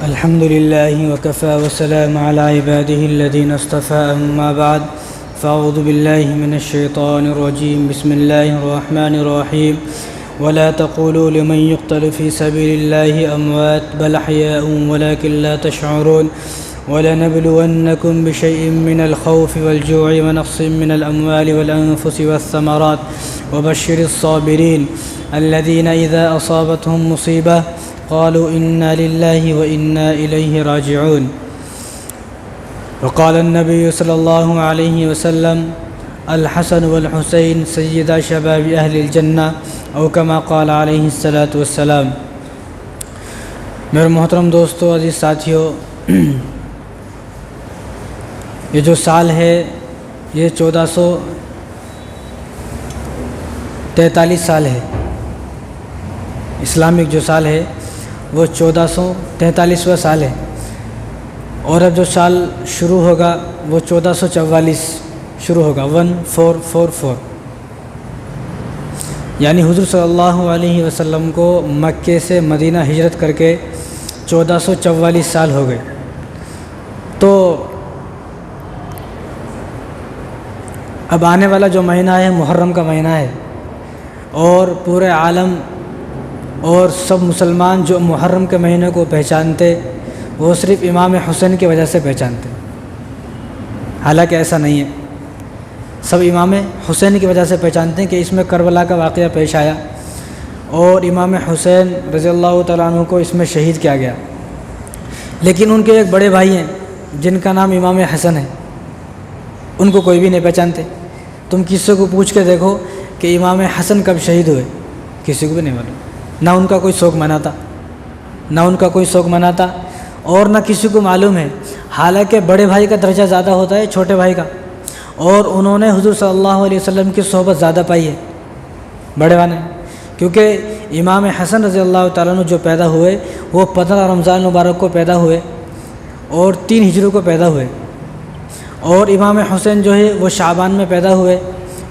الحمد لله وكفى وسلام على عباده الذين اصطفى أما بعد فأعوذ بالله من الشيطان الرجيم بسم الله الرحمن الرحيم ولا تقولوا لمن يقتل في سبيل الله أموات بل أحياء ولكن لا تشعرون ولنبلونكم بشيء من الخوف والجوع ونقص من الأموال والأنفس والثمرات وبشر الصابرين الذين إذا أصابتهم مصيبة قالوا إنا لله وإنا إليه راجعون وقال النبي صلى الله عليه وسلم الحسن والحسين سيدا شباب أهل الجنة او كما قال علیہ الصلاۃ والسلام۔ میرے محترم دوستو، عزیز ساتھیو، یہ جو سال ہے یہ 1443 سال ہے۔ اسلامک جو سال ہے وہ 1443واں سال ہے، اور اب جو سال شروع ہوگا وہ 1444 شروع ہوگا، 1444، یعنی حضور صلی اللہ علیہ وسلم کو مکے سے مدینہ ہجرت کر کے 1444 سال ہو گئے۔ تو اب آنے والا جو مہینہ ہے محرم کا مہینہ ہے، اور پورے عالم اور سب مسلمان جو محرم کے مہینے کو پہچانتے وہ صرف امام حسین کی وجہ سے پہچانتے، حالانکہ ایسا نہیں ہے۔ سب امام حسین کی وجہ سے پہچانتے ہیں کہ اس میں کربلا کا واقعہ پیش آیا اور امام حسین رضی اللہ تعالیٰ عنہ کو اس میں شہید کیا گیا، لیکن ان کے ایک بڑے بھائی ہیں جن کا نام امام حسن ہے، ان کو کوئی بھی نہیں پہچانتے۔ تم کسی کو پوچھ کے دیکھو کہ امام حسن کب شہید ہوئے، کسی کو بھی نہیں معلوم، نہ ان کا کوئی شوق مناتا اور نہ کسی کو معلوم ہے، حالانکہ بڑے بھائی کا درجہ زیادہ ہوتا ہے چھوٹے بھائی کا، اور انہوں نے حضور صلی اللہ علیہ وسلم کی صحبت زیادہ پائی ہے بڑے بھائی نے، کیونکہ امام حسن رضی اللہ تعالیٰ عنہ جو پیدا ہوئے وہ 15 رمضان مبارک کو پیدا ہوئے اور 3 ہجری کو پیدا ہوئے، اور امام حسین جو ہے وہ شعبان میں پیدا ہوئے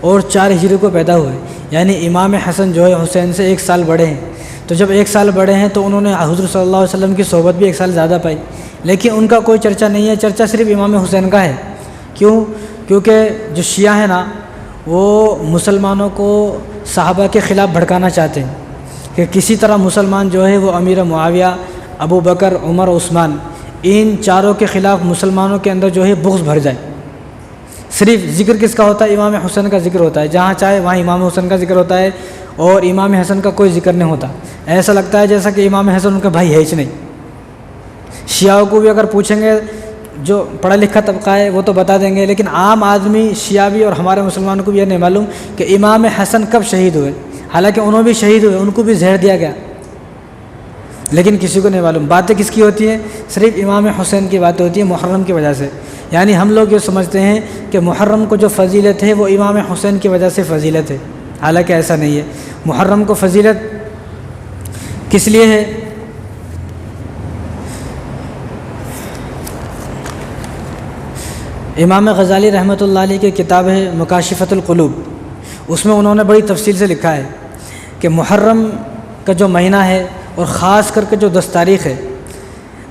اور 4 ہجری کو پیدا ہوئے، یعنی امام حسن جو ہے حسین سے 1 سال بڑے ہیں۔ تو جب 1 سال بڑے ہیں تو انہوں نے حضور صلی اللہ علیہ وسلم کی صحبت بھی 1 سال زیادہ پائی، لیکن ان کا کوئی چرچا نہیں ہے، چرچا صرف امام حسین کا ہے۔ کیونکہ جو شیعہ ہیں نا وہ مسلمانوں کو صحابہ کے خلاف بھڑکانا چاہتے ہیں کہ کسی طرح مسلمان جو ہے وہ امیر معاویہ، ابو بکر، عمر، عثمان، ان چاروں کے خلاف مسلمانوں کے اندر جو ہے بغض بھر جائے۔ صرف ذکر کس کا ہوتا ہے؟ امام حسین کا ذکر ہوتا ہے، جہاں چاہے وہاں امام حسین کا ذکر ہوتا ہے، اور امام حسن کا کوئی ذکر نہیں ہوتا۔ ایسا لگتا ہے جیسا کہ امام حسن ان کا بھائی ہے ہی نہیں۔ شیعوں کو بھی اگر پوچھیں گے، جو پڑھا لکھا طبقہ ہے وہ تو بتا دیں گے، لیکن عام آدمی شیعہ بھی اور ہمارے مسلمانوں کو بھی یہ نہیں معلوم کہ امام حسن کب شہید ہوئے، حالانکہ انہوں بھی شہید ہوئے، ان کو بھی زہر دیا گیا، لیکن کسی کو نہیں معلوم۔ باتیں کس کی ہوتی ہیں؟ صرف امام حسین کی باتیں ہوتی ہیں محرم کی وجہ سے۔ یعنی ہم لوگ یہ سمجھتے ہیں کہ محرم کو جو فضیلت ہے وہ امام حسین کی وجہ سے فضیلت ہے، حالانکہ ایسا نہیں ہے۔ محرم کو فضیلت کس لیے ہے؟ امام غزالی رحمۃ اللہ علیہ کی کتاب ہے مکاشفۃ القلوب، اس میں انہوں نے بڑی تفصیل سے لکھا ہے کہ محرم کا جو مہینہ ہے، اور خاص کر کے جو 10 تاریخ ہے،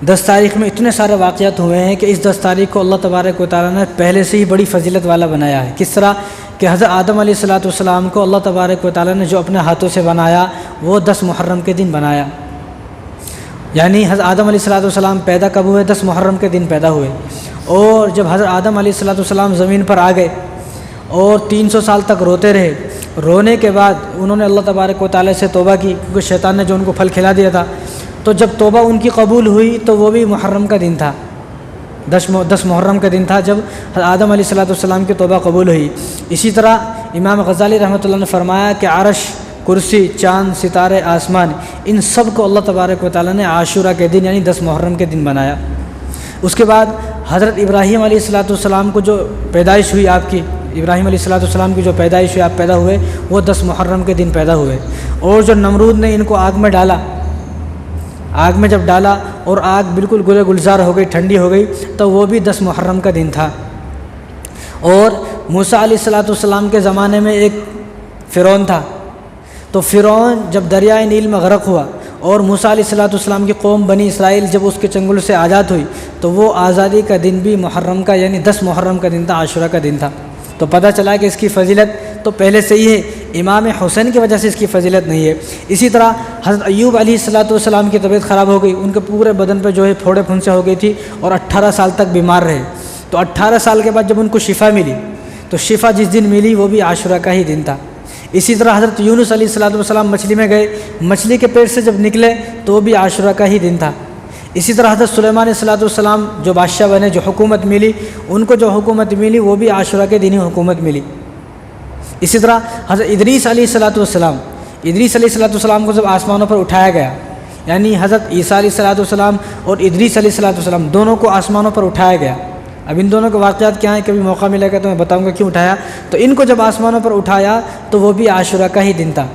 10 تاریخ میں اتنے سارے واقعات ہوئے ہیں کہ اس 10 تاریخ کو اللہ تبارک و تعالیٰ نے پہلے سے ہی بڑی فضیلت والا بنایا ہے۔ کس طرح کہ حضرت آدم علیہ السلام کو اللہ تبارک و تعالیٰ نے جو اپنے ہاتھوں سے بنایا وہ 10 محرم کے دن بنایا، یعنی حضرت آدم علیہ السلام پیدا کب ہوئے؟ 10 محرم کے دن پیدا ہوئے، اور جب حضرت آدم علیہ السلام زمین پر آ گئے اور 300 سال تک روتے رہے، رونے کے بعد انہوں نے اللہ تبارک و تعالیٰ سے توبہ کی، کیونکہ شیطان نے جو ان کو پھل کھلا دیا تھا، تو جب توبہ ان کی قبول ہوئی تو وہ بھی محرم کا دن تھا، 10 محرم کا دن تھا جب حضرت آدم علیہ السلام کی توبہ قبول ہوئی۔ اسی طرح امام غزالی رحمۃ اللہ نے فرمایا کہ عرش، کرسی، چاند، ستارے، آسمان، ان سب کو اللہ تبارک و تعالیٰ نے عاشورہ کے دن یعنی 10 محرم کے دن بنایا۔ اس کے بعد حضرت ابراہیم علیہ السلام کو جو پیدائش ہوئی آپ کی، ابراہیم علیہ السلام کی جو پیدائش ہوئی، آپ پیدا ہوئے، وہ 10 محرم کے دن پیدا ہوئے۔ اور جو نمرود نے ان کو آگ میں ڈالا، آگ میں جب ڈالا اور آگ بالکل گلے گلزار ہو گئی، ٹھنڈی ہو گئی، تو وہ بھی 10 محرم کا دن تھا۔ اور موسیٰ علیہ السلام کے زمانے میں ایک فرعون تھا، تو فرعون جب دریائے نیل میں غرق ہوا اور موسیٰ علیہ السلام کی قوم بنی اسرائیل جب اس کے چنگل سے آزاد ہوئی تو وہ آزادی کا دن بھی محرم کا یعنی 10 محرم کا دن تھا، عاشورہ کا دن تھا۔ تو پتہ چلا کہ اس کی فضیلت تو پہلے سے ہی ہے، امام حسین کی وجہ سے اس کی فضیلت نہیں ہے۔ اسی طرح حضرت ایوب علیہ السلام کی طبیعت خراب ہو گئی، ان کے پورے بدن پہ جو ہے پھوڑے پھنسے ہو گئی تھی اور 18 سال تک بیمار رہے۔ تو 18 سال کے بعد جب ان کو شفا ملی تو شفا جس دن ملی وہ بھی عاشورہ کا ہی دن تھا۔ اسی طرح حضرت یونس علیہ السلام مچھلی میں گئے، مچھلی کے پیٹ سے جب نکلے تو وہ بھی عاشورہ کا ہی دن تھا۔ اسی طرح حضرت سلیمان علیہ السلام جو بادشاہ بنے، جو حکومت ملی، ان کو جو حکومت ملی وہ بھی عاشورہ کے دن ہی حکومت ملی۔ اسی طرح حضرت ادریس علیہ السلام کو جب آسمانوں پر اٹھایا گیا، یعنی حضرت عیسیٰ علیہ السلام اور ادریس علیہ السلام دونوں کو آسمانوں پر اٹھایا گیا۔ اب ان دونوں کے واقعات کیا ہیں، کبھی موقع ملے گا تو میں بتاؤں گا کیوں اٹھایا۔ تو ان کو جب آسمانوں پر اٹھایا تو وہ بھی عاشورہ کا ہی دن تھا،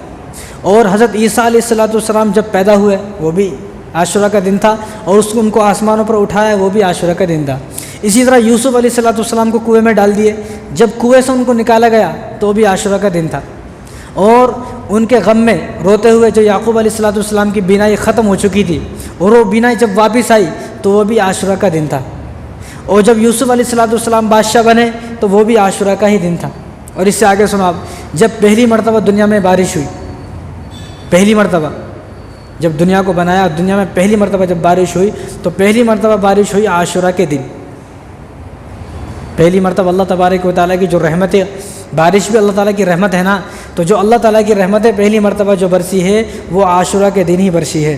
اور حضرت عیسیٰ علیہ السلام جب پیدا ہوئے وہ بھی عاشورہ کا دن تھا، اور ان کو آسمانوں پر اٹھایا وہ بھی عاشورہ کا دن تھا۔ اسی طرح یوسف علیہ السلام کو کنویں میں ڈال دیے، جب کنویں سے ان کو نکالا گیا تو بھی عاشورہ کا دن تھا، اور ان کے غم میں روتے ہوئے جو یعقوب علیہ السلام کی بینائی ختم ہو چکی تھی اور وہ بینائی جب واپس آئی تو وہ بھی عاشورہ کا دن تھا، اور جب یوسف علیہ السلام بادشاہ بنے تو وہ بھی عاشورہ کا ہی دن تھا۔ اور اس سے آگے سنو آپ، جب پہلی مرتبہ دنیا میں بارش ہوئی، پہلی مرتبہ جب دنیا کو بنایا، دنیا میں پہلی مرتبہ جب بارش ہوئی تو پہلی مرتبہ بارش ہوئی عاشورہ کے دن۔ پہلی مرتبہ اللہ تبارک و تعالیٰ کی جو رحمت ہے، بارش بھی اللہ تعالیٰ کی رحمت ہے نا، تو جو اللہ تعالیٰ کی رحمت ہے پہلی مرتبہ جو برسی ہے وہ عاشورہ کے دن ہی برسی ہے۔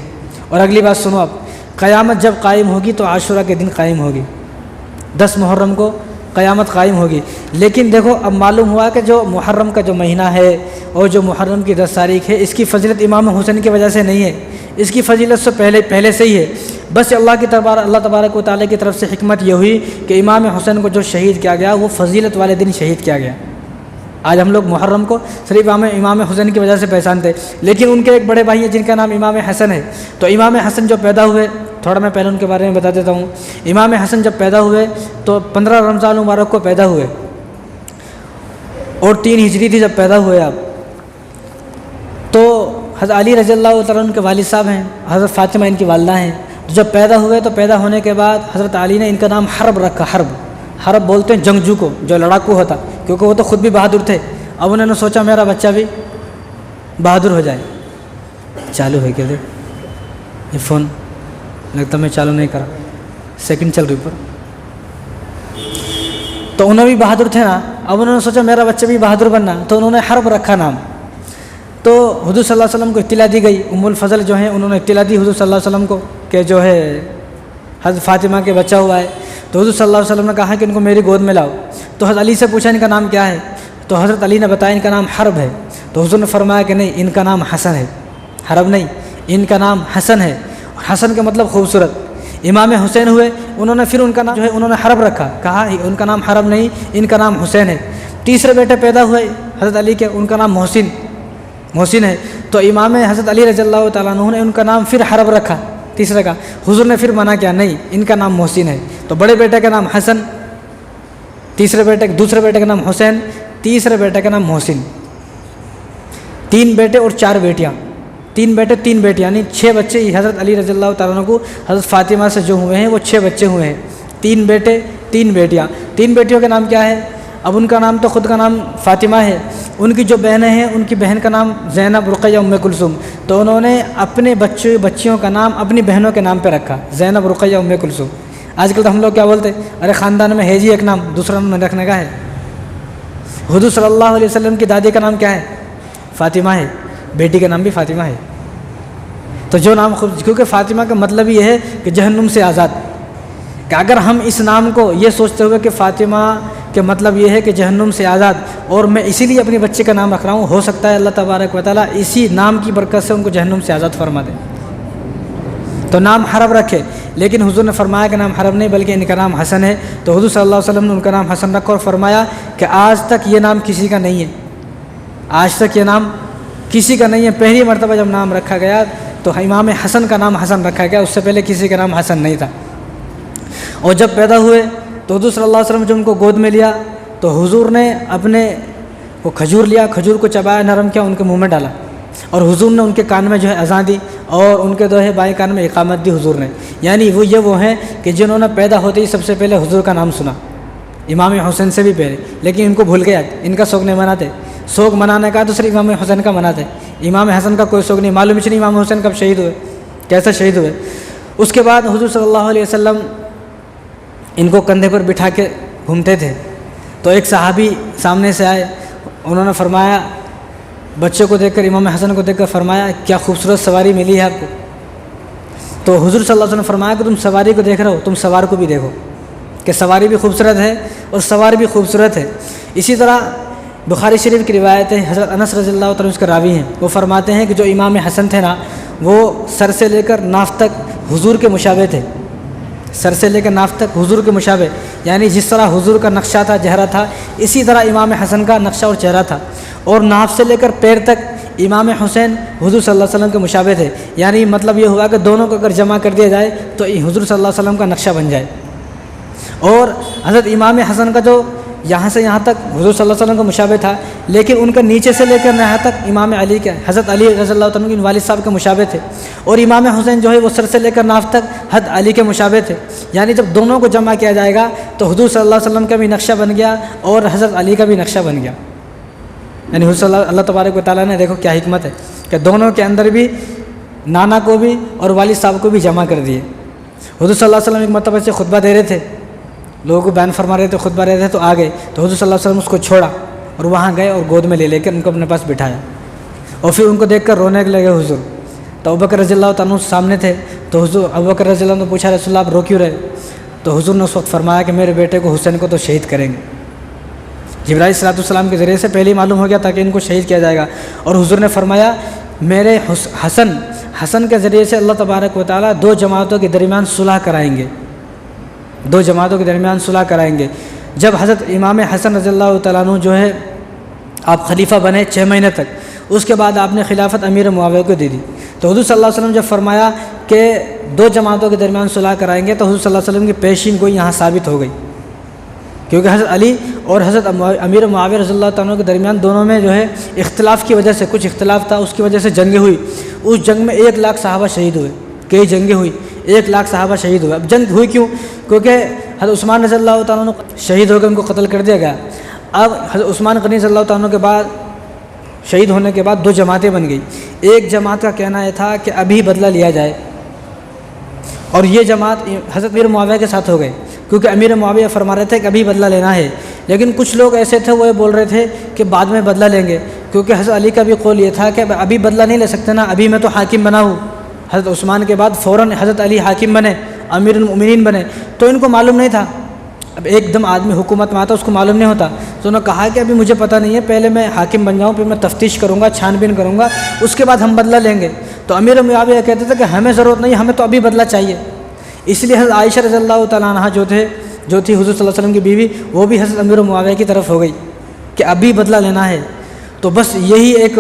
اور اگلی بات سنو اب، قیامت جب قائم ہوگی تو عاشورہ کے دن قائم ہوگی، 10 محرم کو قیامت قائم ہوگی۔ لیکن دیکھو اب معلوم ہوا کہ جو محرم کا جو مہینہ ہے اور جو محرم کی 10 تاریخ ہے، اس کی فضیلت امام حسین کی وجہ سے نہیں ہے، اس کی فضیلت سے پہلے سے ہی ہے۔ بس اللہ تبارک و تعالیٰ کی طرف سے حکمت یہ ہوئی کہ امام حسین کو جو شہید کیا گیا وہ فضیلت والے دن شہید کیا گیا۔ آج ہم لوگ محرم کو صرف امام حسین کی وجہ سے پہچانتے، لیکن ان کے ایک بڑے بھائی ہیں جن کا نام امام حسن ہے۔ تو امام حسن جو پیدا ہوئے، تھوڑا میں پہلے ان کے بارے میں بتا دیتا ہوں۔ امام حسن جب پیدا ہوئے تو 15 رمضان مبارک کو پیدا ہوئے، اور 3 ہجری تھی جب پیدا ہوئے آپ۔ تو حضرت علی رضی اللہ تعالیٰ عنہ کے والد صاحب ہیں، حضرت فاطمہ ان کی والدہ ہیں۔ تو جب پیدا ہوئے تو پیدا ہونے کے بعد حضرت علی نے ان کا نام حرب رکھا۔ حرب بولتے ہیں جنگجو کو، جو لڑاکو ہوتا، کیونکہ وہ تو خود بھی بہادر تھے۔ اب انہوں نے سوچا میرا بچہ بھی بہادر ہو جائے۔ چالو ہے کیا یہ فون؟ لگتا میں چالو نہیں کرا، سیکنڈ چل رہی اوپر۔ تو انہوں بھی بہادر تھے نا، اب انہوں نے سوچا میرا بچہ بھی بہادر بننا، تو انہوں نے حرب رکھا نام۔ تو حضور صلی اللہ علیہ وسلم کو اطلاع دی گئی، ام الفضل جو ہیں انہوں نے اطلاع دی حضور صلی اللہ علیہ وسلم کو کہ جو ہے حضرت فاطمہ کے بچہ ہوا ہے۔ تو حضور صلی اللہ علیہ وسلم نے کہا کہ ان کو میری گود میں لاؤ۔ تو حضرت علی سے پوچھا ان کا نام کیا ہے؟ تو حضرت علی نے بتایا ان کا نام حرب ہے۔ تو حضور نے فرمایا کہ نہیں، ان کا نام حسن ہے، حرب نہیں، ان کا نام حسن ہے۔ حسن کا مطلب خوبصورت۔ امام حسین ہوئے، انہوں نے پھر ان کا نام جو ہے انہوں نے حرب رکھا، کہا ان کا نام حرب نہیں، ان کا نام حسین ہے۔ تیسرے بیٹے پیدا ہوئے حضرت علی کے، ان کا نام محسن ہے۔ تو امام حضرت علی رضی اللہ تعالیٰ عنہ نے ان کا نام پھر حرب رکھا، تیسرے کا۔ حضور نے پھر منع کیا، نہیں ان کا نام محسن ہے۔ تو بڑے بیٹے کا نام حسن، دوسرے بیٹے کا نام حسین، تیسرے بیٹے کا نام محسن۔ 3 بیٹے اور 4 بیٹیاں، 3 بیٹے 3 بیٹیاں، یعنی 6 بچے حضرت علی رضی اللہ تعالیٰ عنہ کو حضرت فاطمہ سے جو ہوئے ہیں وہ 6 بچے ہوئے ہیں۔ 3 بیٹے 3 بیٹیاں۔ 3 بیٹیوں کا نام کیا ہے؟ اب ان کا نام تو خود کا نام فاطمہ ہے، ان کی جو بہنیں ہیں ان کی بہن کا نام زینب، رقیہ، ام کلثوم۔ تو انہوں نے اپنے بچیوں کا نام اپنی بہنوں کے نام پہ رکھا، زینب، رقیہ، ام کلثوم۔ آج کل تو ہم لوگ کیا بولتے، ارے خاندان میں ہے جی ایک نام، دوسرا نام رکھنے کا ہے۔ حضور صلی اللہ علیہ وسلم کی دادی کا نام کیا ہے؟ فاطمہ ہے، بیٹی کا نام بھی فاطمہ ہے۔ تو جو نام کیونکہ فاطمہ کا مطلب یہ ہے کہ جہنم سے آزاد، کہ اگر ہم اس نام کو یہ سوچتے ہوئے کہ فاطمہ کے مطلب یہ ہے کہ جہنم سے آزاد، اور میں اسی لیے اپنے بچے کا نام رکھ رہا ہوں، ہو سکتا ہے اللہ تبارک و تعالیٰ اسی نام کی برکت سے ان کو جہنم سے آزاد فرما دے۔ تو نام حرب رکھے، لیکن حضور نے فرمایا کہ نام حرب نہیں بلکہ ان کا نام حسن ہے۔ تو حضور صلی اللہ علیہ وسلم نے ان کا نام حسن رکھا اور فرمایا کہ آج تک یہ نام کسی کا نہیں ہے، آج تک یہ نام کسی کا نہیں ہے۔ پہلی مرتبہ جب نام رکھا گیا تو امام حسن کا نام حسن رکھا گیا، اس سے پہلے کسی کا نام حسن نہیں تھا۔ اور جب پیدا ہوئے تو حضور صلی اللہ علیہ وسلم جب ان کو گود میں لیا تو حضور نے اپنے وہ کھجور لیا، کھجور کو چبایا، نرم کیا، ان کے منہ میں ڈالا، اور حضور نے ان کے کان میں جو ہے اذان دی اور ان کے جو ہے بائیں کان میں اقامت دی حضور نے. یعنی وہ ہیں کہ جنہوں نے پیدا ہوتے ہی سب سے پہلے حضور کا نام سنا، امام حسین سے بھی پہلے، لیکن ان کو بھول گیا، ان کا شوق نہیں مناتے. شوق منانے کا تو صرف امام حسین کا مناتے، امام حسن کا کوئی شوق نہیں. معلوم ہی نہیں امام حسین کب شہید ہوئے، کیسے شہید ہوئے. اس کے بعد حضور صلی اللہ علیہ وسلم ان کو کندھے پر بٹھا کے گھومتے تھے. تو ایک صحابی سامنے سے آئے، انہوں نے فرمایا، بچے کو دیکھ کر، امام حسن کو دیکھ کر فرمایا کیا خوبصورت سواری ملی ہے آپ کو. تو حضور صلی اللہ علیہ وسلم نے فرمایا کہ تم سواری کو دیکھ رہے ہو، تم سوار کو بھی دیکھو کہ سواری بھی خوبصورت ہے اور سوار بھی خوبصورت ہے. اسی طرح بخاری شریف کی روایت ہے، حضرت انس رضی اللہ تعالیٰ اس کے راوی ہیں، وہ فرماتے ہیں کہ جو امام حسن تھے نا، وہ سر سے لے کر ناف تک حضور کے مشابہ تھے. سر سے لے کر ناف تک حضور کے مشابہ، یعنی جس طرح حضور کا نقشہ تھا، چہرہ تھا، اسی طرح امام حسن کا نقشہ اور چہرہ تھا. اور ناف سے لے کر پیر تک امام حسین حضور صلی اللہ علیہ وسلم کے مشابہ تھے. یعنی مطلب یہ ہوا کہ دونوں کو اگر جمع کر دیا جائے تو حضور صلی اللہ علیہ وسلم کا نقشہ بن جائے. اور حضرت امام حسن کا جو یہاں سے یہاں تک حضور صلی اللہ علیہ وسلم کا مشابہ تھا، لیکن ان کا نیچے سے لے کر یہاں تک امام علی کے، حضرت علی رضی اللہ عنہ کے والد صاحب کے مشابہ تھے. اور امام حسین جو ہے وہ سر سے لے کر ناف تک حضرت علی کے مشابہ تھے. یعنی جب دونوں کو جمع کیا جائے گا تو حضور صلی اللہ علیہ وسلم کا بھی نقشہ بن گیا اور حضرت علی کا بھی نقشہ بن گیا. یعنی حضور اللہ تبارک و تعالیٰ نے دیکھو کیا حکمت ہے کہ دونوں کے اندر بھی نانا کو بھی اور والد صاحب کو بھی جمع کر دیے. حضور صلی اللہ علیہ وسلم ایک مرتبہ سے خطبہ دے رہے تھے، لوگوں کو بیان فرما رہے تھے، خطبہ رہے تھے، تو آ گئے تو حضور صلی اللہ علیہ وسلم اس کو چھوڑا اور وہاں گئے اور گود میں لے کر ان کو اپنے پاس بٹھایا. اور پھر ان کو دیکھ کر رونے لگے حضور. تو ابوبکر رضی اللہ تعالیٰ سامنے تھے، تو حضور ابوبکر رضی اللہ عنہ نے پوچھا رسول اللہ آپ رو کیوں رہے؟ تو حضور نے اس وقت فرمایا کہ میرے بیٹے کو حسین کو تو شہید کریں گے. جبرائیل صلی اللہ علیہ وسلم کے ذریعے سے پہلے ہی معلوم ہو گیا تھا کہ ان کو شہید کیا جائے گا. اور حضور نے فرمایا میرے حسن کے ذریعے سے اللہ تبارک و تعالیٰ دو جماعتوں کے درمیان صلح کرائیں گے، دو جماعتوں کے درمیان صلح کرائیں گے. جب حضرت امام حسن رضی اللہ تعالیٰ عنہ جو ہے آپ خلیفہ بنے 6 مہینے تک، اس کے بعد آپ نے خلافت امیر معاویہ کو دے دی. تو حضور صلی اللہ علیہ وسلم جب فرمایا کہ دو جماعتوں کے درمیان صلح کرائیں گے، تو حضور صلی اللہ علیہ وسلم کی پیشین گوئی یہاں ثابت ہو گئی، کیونکہ حضرت علی اور حضرت امیر معاویہ رضی اللہ تعالیٰ کے درمیان دونوں میں جو ہے اختلاف کی وجہ سے، کچھ اختلاف تھا، اس کی وجہ سے جنگیں ہوئی. اس جنگ میں 1 لاکھ صحابہ شہید ہوئے، کئی جنگیں ہوئی، 1 لاکھ صحابہ شہید ہوئے. اب جنگ ہوئی کیوں؟ کیونکہ حضرت عثمان رضی اللہ تعالیٰ عنہ شہید ہو کے ان کو قتل کر دیا گیا. اب حضرت عثمان غنی رضی اللہ تعالیٰ عنہ کے بعد شہید ہونے کے بعد 2 جماعتیں بن گئی. ایک جماعت کا کہنا یہ تھا کہ ابھی بدلہ لیا جائے، اور یہ جماعت حضرت امیر معاویہ کے ساتھ ہو گئے، کیونکہ امیر معاویہ فرما رہے تھے کہ ابھی بدلہ لینا ہے. لیکن کچھ لوگ ایسے تھے وہ یہ بول رہے تھے کہ بعد میں بدلہ لیں گے، کیونکہ حضرت علی کا بھی قول یہ تھا کہ ابھی بدلہ نہیں لے سکتے نا، ابھی میں تو حاکم بنا ہوں. حضرت عثمان کے بعد فوراً حضرت علی حاکم بنے، امیر المؤمنین بنے. تو ان کو معلوم نہیں تھا، اب ایک دم آدمی حکومت میں آتا اس کو معلوم نہیں ہوتا. تو انہوں نے کہا کہ ابھی مجھے پتہ نہیں ہے، پہلے میں حاکم بن جاؤں، پھر میں تفتیش کروں گا، چھان بین کروں گا، اس کے بعد ہم بدلہ لیں گے. تو امیر معاویہ کہتے تھے کہ ہمیں ضرورت نہیں، ہمیں تو ابھی بدلہ چاہیے. اس لیے حضرت عائشہ رضی اللہ تعالیٰ عنہ جو تھی حضور صلی اللہ علیہ وسلم کی بیوی، وہ بھی حضرت امیر معاویہ کی طرف ہو گئی کہ ابھی بدلہ لینا ہے. تو بس یہی ایک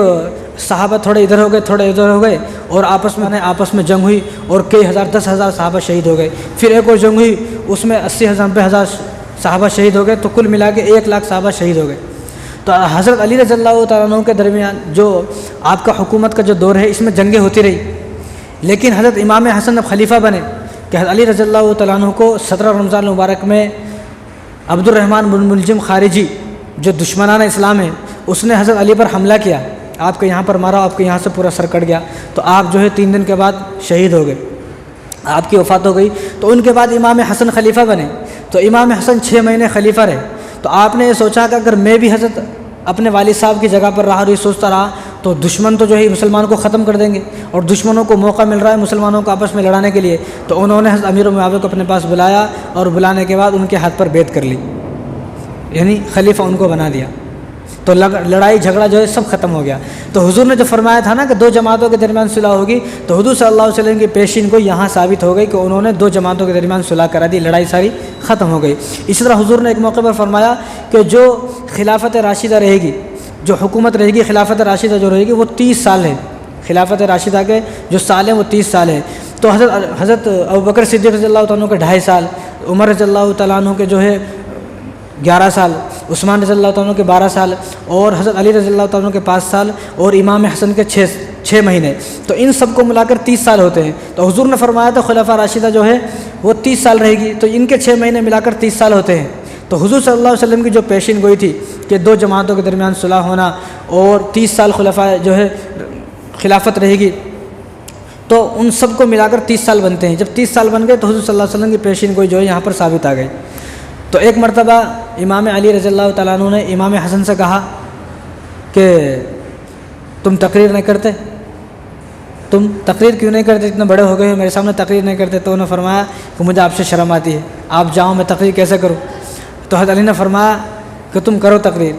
صحابہ تھوڑے ادھر ہو گئے، تھوڑے ادھر ہو گئے، اور آپس میں جنگ ہوئی اور کئی ہزار 10,000 صحابہ شہید ہو گئے. پھر ایک اور جنگ ہوئی، اس میں 80,000 90,000 صحابہ شہید ہو گئے. تو کل ملا کے 1 لاکھ صحابہ شہید ہو گئے. تو حضرت علی رضی اللہ تعالیٰ عنہ کے درمیان جو آپ کا حکومت کا جو دور ہے، اس میں جنگیں ہوتی رہی. لیکن حضرت امام حسن اب خلیفہ بنے کہ حضرت علی رضی اللہ تعالیٰ عنہ کو 17 رمضان مبارک میں عبد الرحمن بن ملجم خارجی جو دشمنان اسلام ہے، اس نے حضرت علی پر حملہ کیا، آپ کے یہاں پر مارا، آپ کے یہاں سے پورا سر کٹ گیا. تو آپ جو ہے 3 دن کے بعد شہید ہو گئے، آپ کی وفات ہو گئی. تو ان کے بعد امام حسن خلیفہ بنے. تو امام حسن 6 مہینے خلیفہ رہے. تو آپ نے یہ سوچا کہ اگر میں بھی حضرت اپنے والد صاحب کی جگہ پر رہا اور یہ سوچتا رہا تو دشمن تو جو ہے مسلمان کو ختم کر دیں گے، اور دشمنوں کو موقع مل رہا ہے مسلمانوں کو آپس میں لڑانے کے لیے. تو انہوں نے حضرت امیر معاویہ کو اپنے پاس بلایا، اور بلانے کے بعد ان کے ہاتھ پر بیعت کر لی، یعنی خلیفہ ان کو بنا دیا. تو لڑائی جھگڑا جو ہے سب ختم ہو گیا. تو حضور نے جو فرمایا تھا نا کہ 2 جماعتوں کے درمیان صلح ہوگی، تو حضور صلی اللہ علیہ وسلم کی پیشین کو یہاں ثابت ہو گئی کہ انہوں نے 2 جماعتوں کے درمیان صلح کرا دی، لڑائی ساری ختم ہو گئی. اسی طرح حضور نے ایک موقع پر فرمایا کہ جو خلافت راشدہ رہے گی، جو حکومت رہے گی، خلافت راشدہ جو رہے گی وہ 30 سال ہے. خلافت راشدہ کے جو سال ہیں وہ 30 سال ہے. تو حضرت ابوبکر صدیق رضی اللہ تعالیٰ عنہ کے 2.5 سال، عمر رضی اللہ تعالیٰ عنہ کے جو ہے 11 سال، عثمان رضی اللہ عنہ کے 12 سال اور حضرت علی رضی اللہ عنہ کے 5 سال اور امام حسن کے 6 مہینے، تو ان سب کو ملا کر 30 سال ہوتے ہیں۔ تو حضور نے فرمایا تھا خلفاء راشدہ جو ہے وہ 30 سال رہے گی، تو ان کے 6 مہینے ملا کر 30 سال ہوتے ہیں۔ تو حضور صلی اللہ علیہ وسلم کی جو پیشین گوئی تھی کہ 2 جماعتوں کے درمیان صلح ہونا اور 30 سال خلفاء جو ہے خلافت رہے گی، تو ان سب کو ملا کر 30 سال بنتے ہیں۔ جب 30 سال بن گئے تو حضور صلی اللہ علیہ وسلم کی پیشین گوئی جو ہے یہاں پر ثابت آ گئی۔ تو ایک مرتبہ امام علی رضی اللہ تعالیٰ عنہ نے امام حسن سے کہا کہ تم تقریر نہیں کرتے، تم تقریر کیوں نہیں کرتے، اتنے بڑے ہو گئے ہو میرے سامنے تقریر نہیں کرتے۔ تو انہوں نے فرمایا کہ مجھے آپ سے شرم آتی ہے، آپ جاؤ میں تقریر کیسے کروں۔ تو حضرت علی نے فرمایا کہ تم کرو تقریر۔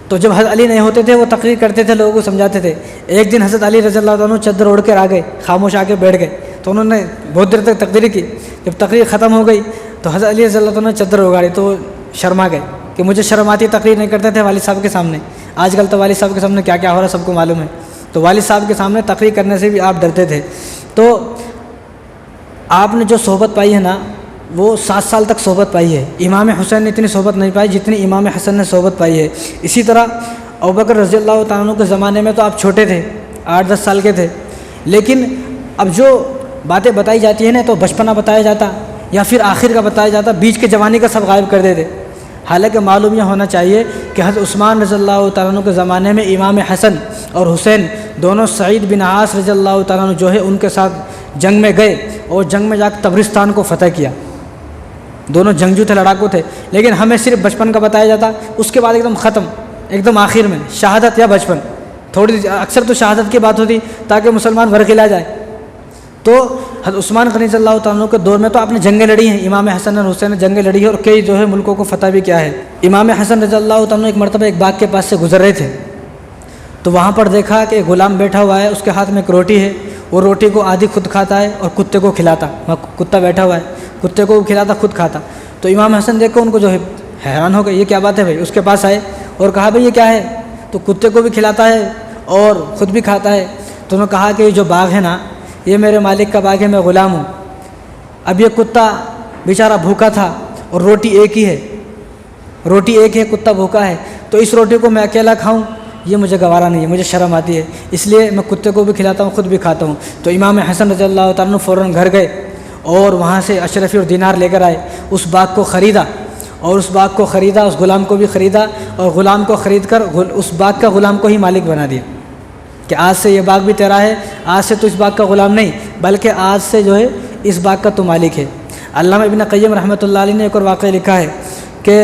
تو جب حضرت علی نہیں ہوتے تھے وہ تقریر کرتے تھے، لوگوں کو سمجھاتے تھے۔ ایک دن حضرت علی رضی اللہ عنہ چادر اوڑھ کر آ گئے، خاموش آ کے بیٹھ گئے۔ تو انہوں نے بہت دیر تک تقریر کی۔ جب تقریر ختم ہو گئی تو حضرت علی رضی اللہ عنہ نے چادر اگاڑی، تو وہ شرما گئے کہ مجھے شرم آتی، تقریر نہیں کرتے تھے والد صاحب کے سامنے۔ آج کل تو والد صاحب کے سامنے کیا کیا ہو رہا ہے سب کو معلوم ہے، تو والد صاحب کے سامنے تقریر کرنے سے بھی آپ ڈرتے تھے۔ تو آپ نے جو صحبت پائی ہے نا وہ 7 سال تک صحبت پائی ہے۔ امام حسین نے اتنی صحبت نہیں پائی جتنی امام حسن نے صحبت پائی ہے۔ اسی طرح ابوبکر رضی اللہ تعالیٰ عنہ کے زمانے میں تو آپ چھوٹے تھے، 8-10 سال کے تھے، لیکن اب جو باتیں بتائی جاتی ہیں نا تو بچپنا بتایا جاتا یا پھر آخر کا بتایا جاتا، بیچ کے جوانی کا سب غائب کر دیتے۔ حالانکہ معلوم یہ ہونا چاہیے کہ حضرت عثمان رضی اللہ تعالیٰ عنہ کے زمانے میں امام حسن اور حسین دونوں سعید بن عاص رضی اللہ تعالیٰ عنہ جو ہے ان کے ساتھ جنگ میں گئے اور جنگ میں جا کے تبرستان کو فتح کیا۔ دونوں جنگجو تھے، لڑاکو تھے، لیکن ہمیں صرف بچپن کا بتایا جاتا، اس کے بعد ایک دم ختم، ایک دم آخر میں شہادت یا بچپن، تھوڑی اکثر تو شہادت کی بات ہوتی تاکہ مسلمان ورغلا جائے۔ تو حضرت عثمان غنی صلی اللہ تعالیٰ عنہ کے دور میں تو آپ نے جنگیں لڑی ہیں، امام حسن اور حسین نے جنگیں لڑی ہیں اور کئی جو ہے ملکوں کو فتح بھی کیا ہے۔ امام حسن رضی اللہ تعالیٰ عنہ ایک مرتبہ ایک باغ کے پاس سے گزر رہے تھے، تو وہاں پر دیکھا کہ ایک غلام بیٹھا ہوا ہے، اس کے ہاتھ میں ایک روٹی ہے، وہ روٹی کو آدھی خود کھاتا ہے اور کتے کو کھلاتا، وہاں کتا بیٹھا ہوا ہے، کتے کو کھلاتا خود کھاتا۔ تو امام حسن دیکھ کر ان کو جو ہے حیران ہو گئے، یہ کیا بات ہے بھائی، اس کے پاس آئے اور کہا بھائی یہ کیا ہے، تو کتے کو بھی کھلاتا ہے اور خود بھی کھاتا ہے۔ تو انہوں نے کہا کہ یہ جو باغ ہے نا یہ میرے مالک کا باغ ہے، میں غلام ہوں، اب یہ کتا بیچارہ بھوکا تھا اور روٹی ایک ہی ہے، روٹی ایک ہے، کتا بھوکا ہے، تو اس روٹی کو میں اکیلا کھاؤں یہ مجھے گوارا نہیں ہے، مجھے شرم آتی ہے، اس لیے میں کتے کو بھی کھلاتا ہوں خود بھی کھاتا ہوں۔ تو امام حسن رضی اللہ تعالیٰ عنہ فوراً گھر گئے اور وہاں سے اشرفی اور دینار لے کر آئے، اس باغ کو خریدا اور اس باغ کو خریدا، اس غلام کو بھی خریدا اور غلام کو خرید کر اس باغ کا غلام کو ہی مالک بنا دیا کہ آج سے یہ باغ بھی تیرا ہے، آج سے تو اس باغ کا غلام نہیں بلکہ آج سے جو ہے اس باغ کا تو مالک ہے۔ علامہ ابن قیم رحمۃ اللہ علیہ نے ایک اور واقعہ لکھا ہے کہ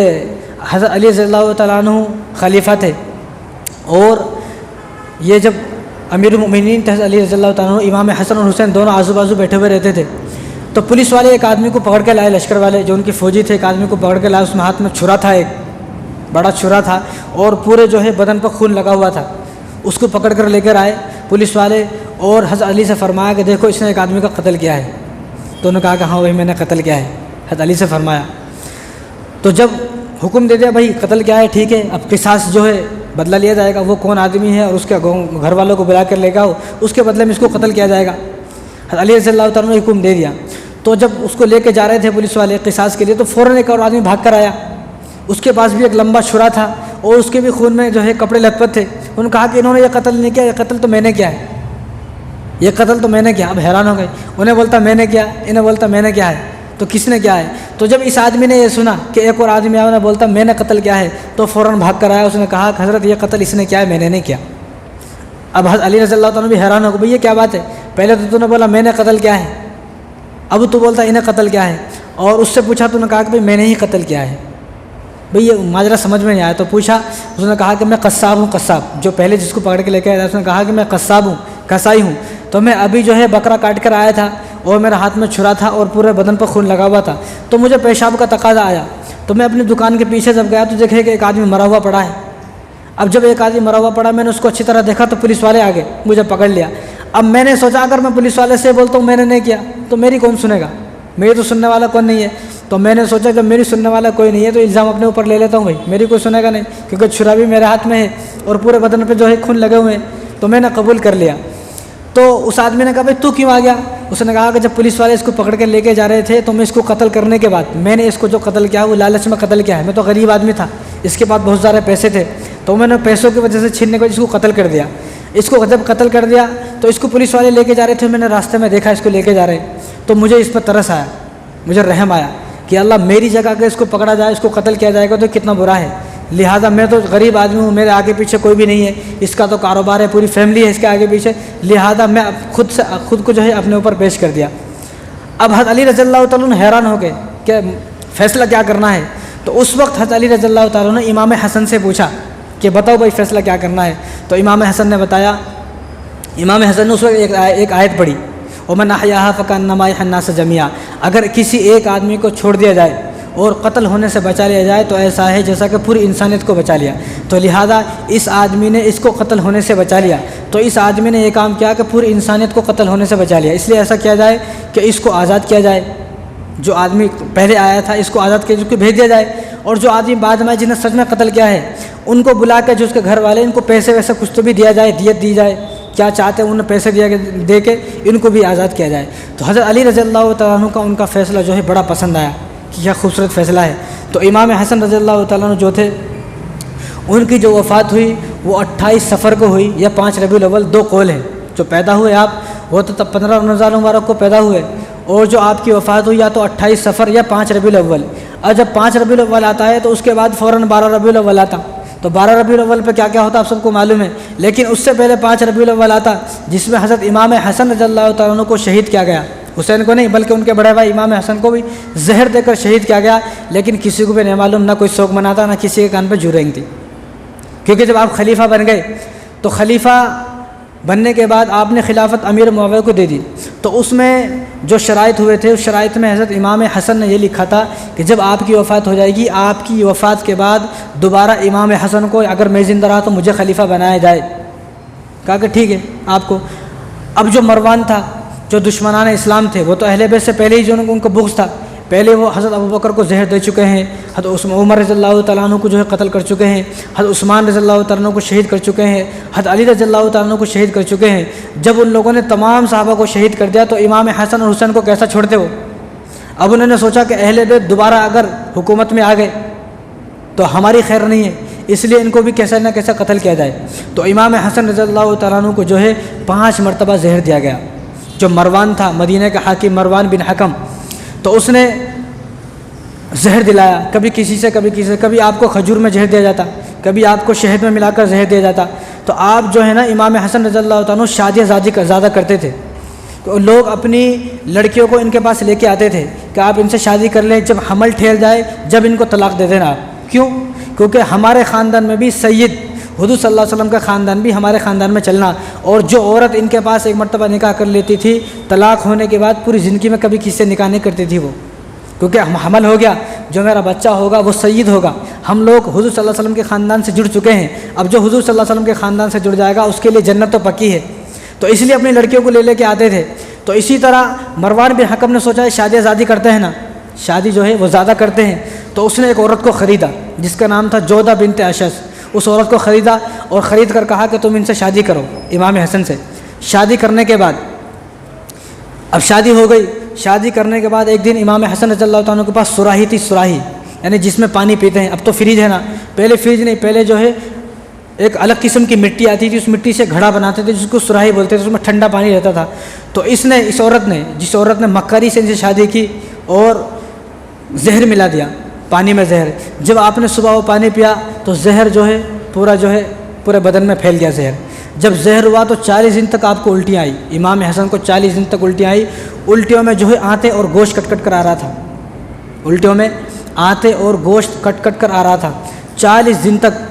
حضرت علی رضی اللہ تعالیٰ عنہ خلیفہ تھے اور یہ جب امیر المؤمنین تھے حضرت علی رضی اللہ تعالیٰ عنہ، امام حسن اور حسین دونوں آزو بازو بیٹھے ہوئے رہتے تھے، تو پولیس والے ایک آدمی کو پکڑ کے لائے، لشکر والے جو ان کی فوجی تھے، ایک آدمی کو پکڑ کے لائے، اس میں ہاتھ میں چھرا تھا، ایک بڑا چھرا تھا اور پورے جو ہے بدن پر خون لگا ہوا تھا، اس کو پکڑ کر لے کر آئے پولیس والے اور حضرت علی سے فرمایا کہ دیکھو اس نے ایک آدمی کا قتل کیا ہے۔ تو انہوں نے کہا کہ ہاں وہی میں نے قتل کیا ہے۔ حضرت علی سے فرمایا، تو جب حکم دے دیا بھائی قتل کیا ہے ٹھیک ہے، اب قصاص جو ہے بدلہ لیا جائے گا، وہ کون آدمی ہے اور اس کے گھر والوں کو بلا کر لے گا، اس کے بدلے میں اس کو قتل کیا جائے گا۔ حضرت علی رضی اللہ تعالیٰ نے حکم دے دیا۔ تو جب اس کو لے کے جا رہے تھے پولیس والے قصاص کے لیے، تو فوراً ایک اور آدمی بھاگ کر آیا، اس کے پاس بھی ایک لمبا چھرا تھا اور اس کے بھی خون میں جو ہے کپڑے لت پت تھے۔ انہوں نے کہا کہ انہوں نے یہ قتل نہیں کیا، یہ قتل تو میں نے کیا ہے، یہ قتل تو میں نے کیا۔ اب حیران ہو گئے، انہیں بولتا میں نے کیا، انہیں بولتا میں نے کیا ہے، تو کس نے کیا ہے؟ تو جب اس آدمی نے یہ سنا کہ ایک اور آدمی آیا، انہیں بولتا میں نے قتل کیا ہے، تو فوراً بھاگ کر آیا، اس نے کہا کہ حضرت یہ قتل اس نے کیا ہے، میں نے نہیں کیا۔ اب حضرت علی رضی اللہ تعالیٰ بھی حیران ہو گئے، بھئی یہ کیا بات ہے، پہلے تو نے بولا میں نے قتل کیا ہے، اب تو بولتا انہیں قتل کیا ہے، اور اس سے پوچھا تو نے کہا کہ بھئی میں نے ہی قتل کیا ہے۔ بھئی یہ ماجرا سمجھ میں نہیں آیا، تو پوچھا، اس نے کہا کہ میں قصاب ہوں، قصاب جو پہلے جس کو پکڑ کے لے کے آیا تھا، اس نے کہا کہ میں قصاب ہوں، کسائی ہوں، تو میں ابھی جو ہے بکرا کاٹ کر آیا تھا اور میرے ہاتھ میں چھرا تھا اور پورے بدن پر خون لگا ہوا تھا، تو مجھے پیشاب کا تقاضا آیا، تو میں اپنی دکان کے پیچھے جب گیا تو دیکھے کہ ایک آدمی مرا ہوا پڑا ہے۔ اب جب ایک آدمی مرا ہوا پڑا، میں نے اس کو اچھی طرح دیکھا تو پولیس والے آ گئے، مجھے پکڑ لیا۔ اب میں نے سوچا اگر میں پولیس والے سے بولتا ہوں میں نے نہیں کیا تو میری کون سنے گا، میری تو سننے والا کون نہیں ہے، تو میں نے سوچا جب میری سننے والا کوئی نہیں ہے تو الزام اپنے اوپر لے لیتا ہوں، بھائی میری کوئی سنے گا نہیں، کیونکہ چھرا بھی میرے ہاتھ میں ہے اور پورے بدن پہ جو ہے خون لگے ہوئے ہیں، تو میں نے قبول کر لیا۔ تو اس آدمی نے کہا بھائی تو کیوں آ گیا؟ اس نے کہا کہ جب پولیس والے اس کو پکڑ کے لے کے جا رہے تھے تو میں اس کو قتل کرنے کے بعد میں نے اس کو جو قتل کیا وہ لالچ میں قتل کیا ہے، میں تو غریب آدمی تھا، اس کے بعد بہت سارے پیسے تھے، تو میں نے پیسوں کی وجہ سے چھیننے کی وجہ سے اس کو قتل کر دیا۔ اس کو جب قتل کر دیا تو اس کو پولیس والے لے کے جا رہے تھے، میں نے راستے میں دیکھا اس کو لے کے جا رہے، تو مجھے اس پر ترس آیا، مجھے رحم آیا کہ اللہ میری جگہ اگر اس کو پکڑا جائے، اس کو قتل کیا جائے گا تو کتنا برا ہے۔ لہٰذا میں تو غریب آدمی ہوں، میرے آگے پیچھے کوئی بھی نہیں ہے، اس کا تو کاروبار ہے، پوری فیملی ہے اس کے آگے پیچھے، لہٰذا میں خود کو جو ہے اپنے اوپر پیش کر دیا۔ اب حضرت علی رضی اللہ تعالیٰ عنہ حیران ہو گئے کہ فیصلہ کیا کرنا ہے، تو اس وقت حضرت علی رضی اللہ تعالیٰ نے امام حسن سے پوچھا کہ بتاؤ بھائی فیصلہ کیا کرنا ہے، تو امام حسن نے بتایا۔ امام حسن نے اس وقت ایک آیت پڑھی، وَمَنْ أَحْيَاهَا فَكَأَنَّمَا أَحْيَا النَّاسَ جَمِيعًا، اگر کسی ایک آدمی کو چھوڑ دیا جائے اور قتل ہونے سے بچا لیا جائے تو ایسا ہے جیسا کہ پوری انسانیت کو بچا لیا، تو لہٰذا اس آدمی نے اس کو قتل ہونے سے بچا لیا، تو اس آدمی نے یہ کام کیا کہ پوری انسانیت کو قتل ہونے سے بچا لیا، اس لیے ایسا کیا جائے کہ اس کو آزاد کیا جائے، جو آدمی پہلے آیا تھا اس کو آزاد کیا، اس کو بھیج دیا جائے، اور جو آدمی بعد میں جنہیں سچ میں قتل کیا ہے ان کو بلا کے جو اس کے گھر والے ان کو پیسے ویسے کچھ تو بھی دیا جائے، دیت دی جائے، کیا چاہتے ہیں انہیں پیسے دے کے ان کو بھی آزاد کیا جائے۔ تو حضرت علی رضی اللہ تعالیٰ عنہ کا ان کا فیصلہ جو ہے بڑا پسند آیا کہ کیا خوبصورت فیصلہ ہے۔ تو امام حسن رضی اللہ تعالیٰ عنہ جو تھے ان کی جو وفات ہوئی وہ 28 صفر کو ہوئی یا 5 ربیع الاول، 2 قول ہیں۔ جو پیدا ہوئے آپ وہ تو تب 15 رمضان مبارک کو پیدا ہوئے، اور جو آپ کی وفات ہوئی یا تو 28 صفر یا 5 ربیع الاول، اور جب 5 ربیع الاول آتا ہے تو اس کے بعد فوراً 12 ربیع الاول آتا، تو 12 ربیع الاول پہ کیا کیا ہوتا آپ سب کو معلوم ہے، لیکن اس سے پہلے 5 ربیع الاول آتا جس میں حضرت امام حسن رضی اللہ تعالیٰ عنہ کو شہید کیا گیا، حسین کو نہیں بلکہ ان کے بڑے بھائی امام حسن کو بھی زہر دے کر شہید کیا گیا، لیکن کسی کو بھی نہیں معلوم، نہ کوئی شوق مناتا، نہ کسی کے کان پہ جو رینگ تھی، کیونکہ جب آپ خلیفہ بن گئے تو خلیفہ بننے کے بعد آپ نے خلافت امیر معاویہ کو دے دی، تو اس میں جو شرائط ہوئے تھے اس شرائط میں حضرت امام حسن نے یہ لکھا تھا کہ جب آپ کی وفات ہو جائے گی، آپ کی وفات کے بعد دوبارہ امام حسن کو اگر میں زندہ رہا تو مجھے خلیفہ بنایا جائے۔ کہا کہ ٹھیک ہے آپ کو۔ اب جو مروان تھا، جو دشمنان اسلام تھے، وہ تو اہل بیت سے پہلے ہی جو ان کو بغض تھا، پہلے وہ حضرت ابوبکر کو زہر دے چکے ہیں، حضرت عمر رضی اللہ تعالیٰ عنہ کو جو ہے قتل کر چکے ہیں، حضرت عثمان رضی اللہ تعالیٰ عنہ کو شہید کر چکے ہیں، حضرت علی رضی اللہ تعالیٰ عنہ کو شہید کر چکے ہیں۔ جب ان لوگوں نے تمام صحابہ کو شہید کر دیا تو امام حسن اور حسین کو کیسا چھوڑتے ہو؟ اب انہوں نے سوچا کہ اہل بیت دوبارہ اگر حکومت میں آ گئے تو ہماری خیر نہیں ہے، اس لیے ان کو بھی کیسا نہ کیسا قتل کیا جائے۔ تو امام حسن رضی اللہ تعالیٰ عنہ کو جو ہے 5 مرتبہ زہر دیا گیا۔ جو مروان تھا، مدینہ کا حاکم مروان بن حکم، تو اس نے زہر دلایا، کبھی کسی سے کبھی کسی سے، کبھی آپ کو کھجور میں زہر دیا جاتا، کبھی آپ کو شہد میں ملا کر زہر دیا جاتا۔ تو آپ جو ہے نا امام حسن رضی اللہ تعالیٰ عنہ شادیاں زیادہ کرتے تھے، تو لوگ اپنی لڑکیوں کو ان کے پاس لے کے آتے تھے کہ آپ ان سے شادی کر لیں، جب حمل ٹھہر جائے جب ان کو طلاق دے دینا آپ۔ کیوں؟ کیونکہ ہمارے خاندان میں بھی سید حضور صلی اللہ علیہ وسلم کا خاندان بھی ہمارے خاندان میں چلنا، اور جو عورت ان کے پاس ایک مرتبہ نکاح کر لیتی تھی، طلاق ہونے کے بعد پوری زندگی میں کبھی کسی سے نکاح نہیں کرتی تھی وہ، کیونکہ حمل ہو گیا، جو میرا بچہ ہوگا وہ سید ہوگا۔ ہم لوگ حضور صلی اللہ علیہ وسلم کے خاندان سے جڑ چکے ہیں، اب جو حضور صلی اللہ علیہ وسلم کے خاندان سے جڑ جائے گا اس کے لیے جنت تو پکی ہے، تو اس لیے اپنی لڑکیوں کو لے کے آتے تھے۔ تو اسی طرح مروان بن حکم نے سوچا شادی زادی کرتے ہیں نا، شادی جو ہے وہ زیادہ کرتے ہیں، تو اس نے ایک عورت کو خریدا جس کا نام تھا جودہ بنت اشس، اس عورت کو خریدا اور خرید کر کہا کہ تم ان سے شادی کرو، امام حسن سے۔ شادی کرنے کے بعد اب شادی ہو گئی، شادی کرنے کے بعد ایک دن امام حسن رضی اللہ تعالیٰ کے پاس سراہی تھی، سراہی یعنی جس میں پانی پیتے ہیں، اب تو فریج ہے نا، پہلے فریج نہیں، پہلے جو ہے ایک الگ قسم کی مٹی آتی تھی، اس مٹی سے گھڑا بناتے تھے جس کو سراہی بولتے تھے، اس میں ٹھنڈا پانی رہتا تھا۔ تو اس عورت نے جس عورت نے مکاری سے ان سے شادی کی اور زہر ملا دیا، پانی میں زہر، جب آپ نے صبح وہ پانی پیا تو زہر جو ہے پورے بدن میں پھیل گیا زہر۔ جب زہر ہوا تو 40 دن تک آپ کو الٹیاں آئی، امام حسن کو 40 دن تک الٹیاں آئی، الٹیوں میں جو ہے آنتے اور گوشت کٹ کٹ کر آ رہا تھا، الٹیوں میں آنتے اور گوشت کٹ کٹ کر آ رہا تھا 40 دن تک۔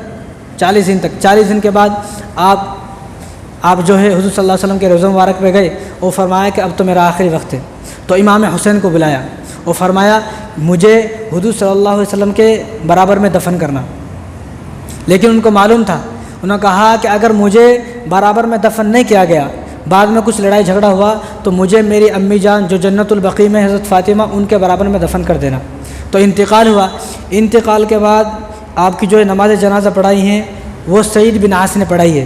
40 دن کے بعد آپ جو ہے حضور صلی اللہ علیہ وسلم کے روضہ مبارک پہ گئے، وہ فرمایا کہ اب تو میرا آخری وقت ہے، تو امام حسین کو بلایا، وہ فرمایا مجھے حضور صلی اللہ علیہ وسلم کے برابر میں دفن کرنا، لیکن ان کو معلوم تھا، انہوں نے کہا کہ اگر مجھے برابر میں دفن نہیں کیا گیا، بعد میں کچھ لڑائی جھگڑا ہوا تو مجھے میری امی جان جو جنت البقیع میں حضرت فاطمہ ان کے برابر میں دفن کر دینا۔ تو انتقال ہوا، انتقال کے بعد آپ کی جو نماز جنازہ پڑھائی ہیں وہ سعید بن عاص نے پڑھائی ہے۔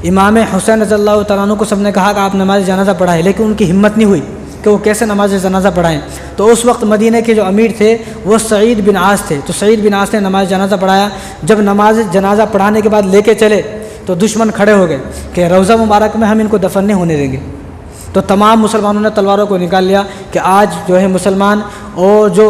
امام حسین رضی اللہ تعالیٰ عنہ کو سب نے کہا کہ آپ نماز جنازہ پڑھائے، لیکن ان کی ہمت نہیں ہوئی، کہ وہ کیسے نماز جنازہ پڑھائیں۔ تو اس وقت مدینہ کے جو امیر تھے وہ سعید بن عاص تھے، تو سعید بن عاص نے نماز جنازہ پڑھایا۔ جب نماز جنازہ پڑھانے کے بعد لے کے چلے تو دشمن کھڑے ہو گئے کہ روضہ مبارک میں ہم ان کو دفن نہیں ہونے دیں گے۔ تو تمام مسلمانوں نے تلواروں کو نکال لیا کہ آج جو ہے مسلمان اور جو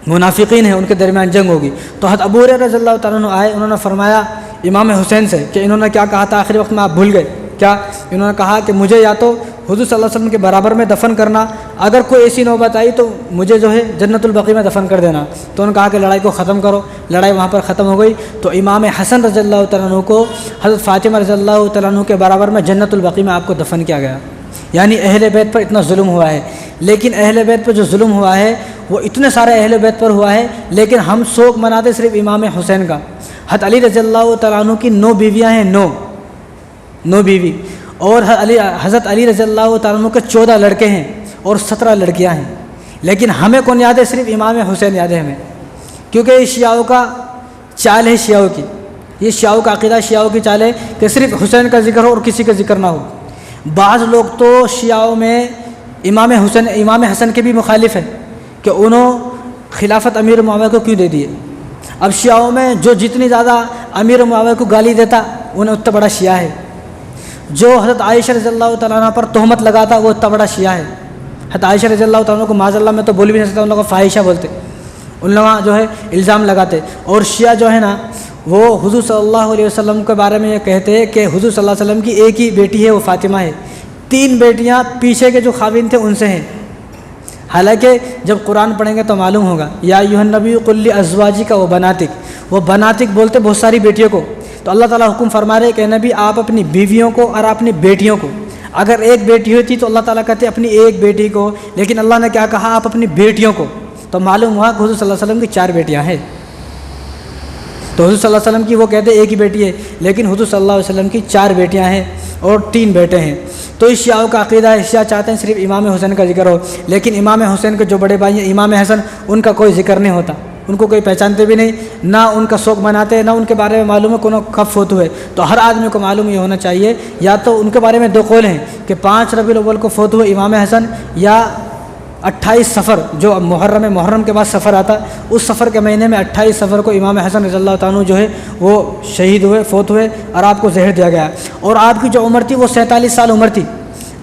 منافقین ہیں ان کے درمیان جنگ ہوگی۔ تو حضرت ابو ہریرہ رضی اللہ تعالیٰ عنہ آئے، انہوں نے فرمایا امام حسین سے کہ انہوں نے کیا کہا تھا آخری وقت میں، آپ بھول گئے کیا؟ انہوں نے کہا کہ مجھے یا تو حضور صلی اللہ علیہ وسلم کے برابر میں دفن کرنا، اگر کوئی ایسی نوبت آئی تو مجھے جو ہے جنت البقیع میں دفن کر دینا۔ تو انہوں نے کہا کہ لڑائی کو ختم کرو، لڑائی وہاں پر ختم ہو گئی۔ تو امام حسن رضی اللہ تعالیٰ عنہ کو حضرت فاطمہ رضی اللہ تعالیٰ عنہ کے برابر میں جنت البقیع میں آپ کو دفن کیا گیا۔ یعنی اہل بیت پر اتنا ظلم ہوا ہے، لیکن اہل بیت پر جو ظلم ہوا ہے وہ اتنے سارے اہل بیت پر ہوا ہے، لیکن ہم شوق مناتے صرف امام حسین کا۔ حضرت علی رضی اللہ تعالیٰ عنہ کی 9 بیویاں ہیں، 9 بیوی، اور حضرت علی رضی اللہ تعالیٰ عنہ کے 14 لڑکے ہیں اور 17 لڑکیاں ہیں، لیکن ہمیں کون یاد ہے؟ صرف امام حسین یاد ہے ہمیں، کیونکہ یہ شیعوں کا چال ہے، شیعوں کی، یہ شیعوں کا عقیدہ، شیعوں کی چال ہے کہ صرف حسین کا ذکر ہو اور کسی کا ذکر نہ ہو۔ بعض لوگ تو شیعوں میں امام حسن کے بھی مخالف ہیں کہ انہوں خلافت امیر معاویہ کو کیوں دے دیے۔ اب شیعوں میں جو جتنی زیادہ امیر معاویہ کو گالی دیتا انہیں اتنا بڑا شیعہ ہے، جو حضرت عائشہ رضی اللہ تعالیٰ عنہ پر تہمت لگاتا وہ اتنا بڑا شیعہ ہے۔ حضرت عائشہ رضی اللہ تعالیٰ عنہ کو معاذ اللہ میں تو بول بھی نہیں سکتا، ان لوگوں کو فاحشہ بولتے، ان لوگ جو ہے الزام لگاتے۔ اور شیعہ جو ہے نا وہ حضور صلی اللہ علیہ وسلم کے بارے میں یہ کہتے ہیں کہ حضور صلی اللہ علیہ وسلم کی ایک ہی بیٹی ہے، وہ فاطمہ ہے، 3 بیٹیاں پیچھے کے جو خاوند تھے ان سے ہیں۔ حالانکہ جب قرآن پڑھیں گے تو معلوم ہوگا، یا ایھا النبی قل لازواجک و بناتک، وہ بناتک بولتے بہت ساری بیٹیوں کو۔ تو اللہ تعالیٰ حکم فرما رہے کہ نبی آپ اپنی بیویوں کو اور اپنی بیٹیوں کو، اگر ایک بیٹی ہوتی تو اللہ تعالیٰ کہتے اپنی ایک بیٹی کو، لیکن اللہ نے کیا کہا؟ آپ اپنی بیٹیوں کو۔ تو معلوم ہوا کہ حضور صلی اللہ علیہ وسلم کی 4 بیٹیاں ہیں۔ تو حضور صلی اللہ علیہ وسلم کی وہ کہتے ایک ہی بیٹی ہے، لیکن حضور صلی اللہ علیہ وسلم کی 4 بیٹیاں ہیں اور 3 بیٹے ہیں۔ تو اس شیعوں کا عقیدہ ہے، شیعہ چاہتے ہیں صرف امام حسین کا ذکر ہو، لیکن امام حسین کے جو بڑے بھائی ہیں امام حسن، ان کا کوئی ذکر نہیں ہوتا، ان کو کوئی پہچانتے بھی نہیں، نہ ان کا شوق مناتے، نہ ان کے بارے میں معلوم ہے کب فوت ہوئے۔ تو ہر آدمی کو معلوم یہ ہونا چاہیے، یا تو ان کے بارے میں 2 قول ہیں کہ 5 ربیع الاول کو فوت ہوئے امام حسن، یا 28 صفر جو محرم کے بعد سفر آتا، اس سفر کے مہینے میں 28 صفر کو امام حسن رضی اللہ تعالیٰ عنہ جو ہے وہ شہید ہوئے، فوت ہوئے، اور آپ کو زہر دیا گیا۔ اور آپ کی جو عمر تھی وہ 47 سال عمر تھی،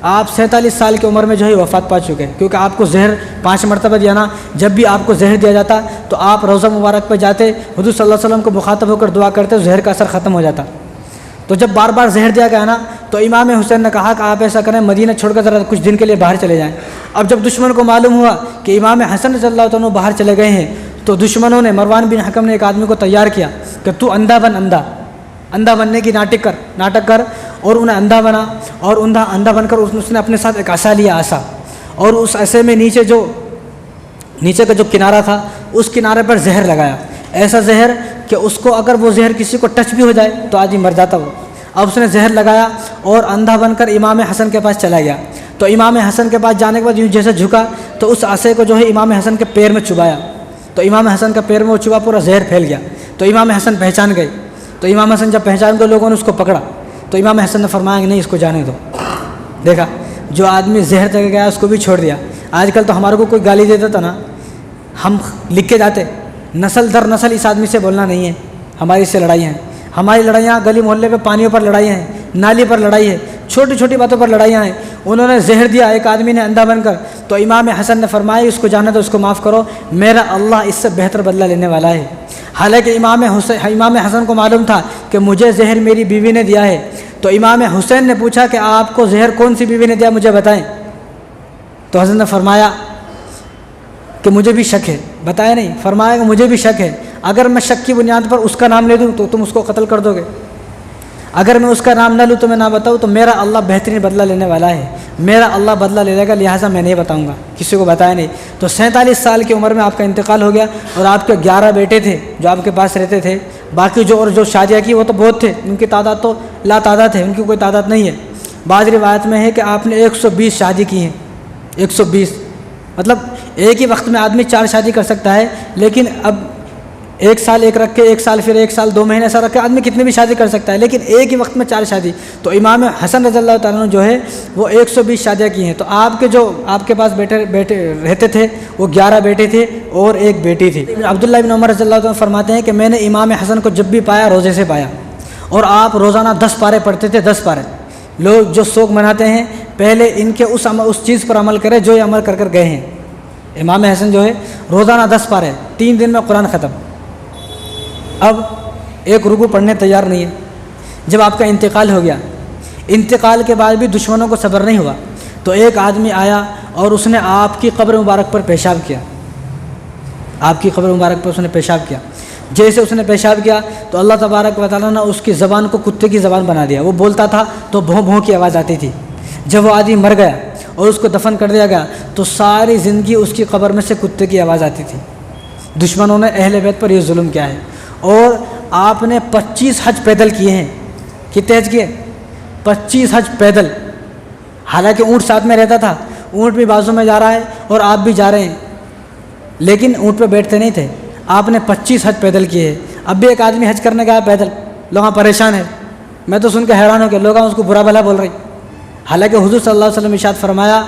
آپ 47 سال کی عمر میں جو ہے وفات پا چکے، کیونکہ آپ کو زہر 5 مرتبہ دیا نا۔ جب بھی آپ کو زہر دیا جاتا تو آپ روضہ مبارک پہ جاتے، حضور صلی اللہ علیہ وسلم کو مخاطب ہو کر دعا کرتے، زہر کا اثر ختم ہو جاتا۔ تو جب بار بار زہر دیا گیا نا تو امام حسین نے کہا کہ آپ ایسا کریں، مدینہ چھوڑ کر ذرا کچھ دن کے لیے باہر چلے جائیں۔ اب جب دشمن کو معلوم ہوا کہ امام حسن رضی اللہ تعالیٰ عنہ باہر چلے گئے ہیں، تو دشمنوں نے، مروان بن حکم نے ایک آدمی کو تیار کیا کہ تو اندھا بننے کی ناٹک کر، اور انہیں اندھا بنا، اور اندھا بن کر اس نے اپنے ساتھ ایک عصا لیا، اور اس عصے میں نیچے کا جو کنارہ تھا اس کنارے پر زہر لگایا، ایسا زہر کہ اس کو اگر وہ زہر کسی کو ٹچ بھی ہو جائے تو آدمی مر جاتا وہ۔ اب اس نے زہر لگایا اور اندھا بن کر امام حسن کے پاس چلا گیا۔ تو امام حسن کے پاس جانے کے بعد جیسے جھکا تو اس عصے کو جو ہے امام حسن کے پیر میں چبایا، تو امام حسن کے پیر میں وہ چبا، پورا زہر پھیل گیا۔ تو امام حسن پہچان گئے، تو امام حسن جب پہچان گئے لوگوں نے اس کو پکڑا، تو امام حسن نے فرمایا کہ نہیں، اس کو جانے دو۔ دیکھا، جو آدمی زہر تک گیا اس کو بھی چھوڑ دیا۔ آج کل تو ہمارے کو کوئی گالی دیتا تھا نا، ہم لکھ کے جاتے، نسل در نسل اس آدمی سے بولنا نہیں ہے، ہماری اس سے لڑائی ہیں، ہماری لڑائیاں گلی محلے پہ پانیوں پر لڑائیاں ہیں، نالی پر لڑائی ہے، چھوٹی چھوٹی باتوں پر لڑائیاں ہیں۔ انہوں نے زہر دیا ایک آدمی نے اندھا بن کر، تو امام حسن نے فرمایا اس کو جانے دو، اس کو معاف کرو، میرا اللہ اس سے بہتر بدلہ لینے والا ہے۔ حالانکہ امام حسن کو معلوم تھا کہ مجھے زہر میری بیوی نے دیا ہے، تو امام حسین نے پوچھا کہ آپ کو زہر کون سی بیوی نے دیا، مجھے بتائیں۔ تو حسن نے فرمایا کہ مجھے بھی شک ہے، بتایا نہیں، فرمایا کہ مجھے بھی شک ہے، اگر میں شک کی بنیاد پر اس کا نام لے دوں تو تم اس کو قتل کر دو گے، اگر میں اس کا نام نہ لوں تو میں نہ بتاؤں تو میرا اللہ بہترین بدلہ لینے والا ہے، میرا اللہ بدلہ لے لے گا، لہٰذا میں نہیں بتاؤں گا، کسی کو بتایا نہیں۔ تو 47 سال کی عمر میں آپ کا انتقال ہو گیا، اور آپ کے 11 بیٹے تھے جو آپ کے پاس رہتے تھے، باقی جو شادیاں کی وہ تو بہت تھے، ان کی تعداد تو لا تعداد ہے، ان کی کوئی تعداد نہیں ہے۔ بعض روایت میں ہے کہ آپ نے 120 شادی کی ہیں، 120، مطلب ایک ہی وقت میں آدمی 4 شادی کر سکتا ہے، لیکن اب ایک سال ایک رکھ کے، ایک سال پھر ایک سال 2 مہینے ایسا رکھ کے آدمی کتنی بھی شادی کر سکتا ہے، لیکن ایک ہی وقت میں 4 شادی. تو امام حسن رضی اللہ تعالیٰ عنہ جو ہے وہ 120 شادیاں کی ہیں. تو آپ کے پاس بیٹے رہتے تھے وہ 11 بیٹے تھے اور 1 بیٹی تھی. عبداللہ بن عمر رضی اللہ تعالیٰ فرماتے ہیں کہ میں نے امام حسن کو جب بھی پایا روزے سے پایا، اور آپ روزانہ 10 پارے پڑھتے تھے. 10 پارے. لوگ جو سوگ مناتے ہیں پہلے ان کے اس چیز پر عمل کرے جو یہ عمل کر گئے ہیں. امام حسن جو ہے روزانہ 10 پارے، 3 دن میں قرآن ختم. اب ایک رکوع پڑھنے تیار نہیں ہے. جب آپ کا انتقال ہو گیا، انتقال کے بعد بھی دشمنوں کو صبر نہیں ہوا، تو ایک آدمی آیا اور اس نے آپ کی قبر مبارک پر پیشاب کیا. آپ کی قبر مبارک پر اس نے پیشاب کیا. جیسے اس نے پیشاب کیا تو اللہ تبارک و تعالیٰ نے اس کی زبان کو کتے کی زبان بنا دیا. وہ بولتا تھا تو بھوں بھوں کی آواز آتی تھی. جب وہ آدمی مر گیا اور اس کو دفن کر دیا گیا تو ساری زندگی اس کی قبر میں سے کتے کی آواز آتی تھی. دشمنوں نے اہل بیت پر یہ ظلم کیا ہے. اور آپ نے 25 حج پیدل کیے ہیں. کتنے حج کیے؟ 25 حج پیدل. حالانکہ اونٹ ساتھ میں رہتا تھا، اونٹ بھی بازو میں جا رہا ہے اور آپ بھی جا رہے ہیں، لیکن اونٹ پہ بیٹھتے نہیں تھے. آپ نے 25 حج پیدل کیے ہیں. اب بھی ایک آدمی حج کرنے گیا پیدل، لوگ پریشان ہیں. میں تو سن کے حیران ہو گیا، لوگ اس کو برا بھلا بول رہے. حالانکہ حضور صلی اللہ علیہ وسلم ارشاد فرمایا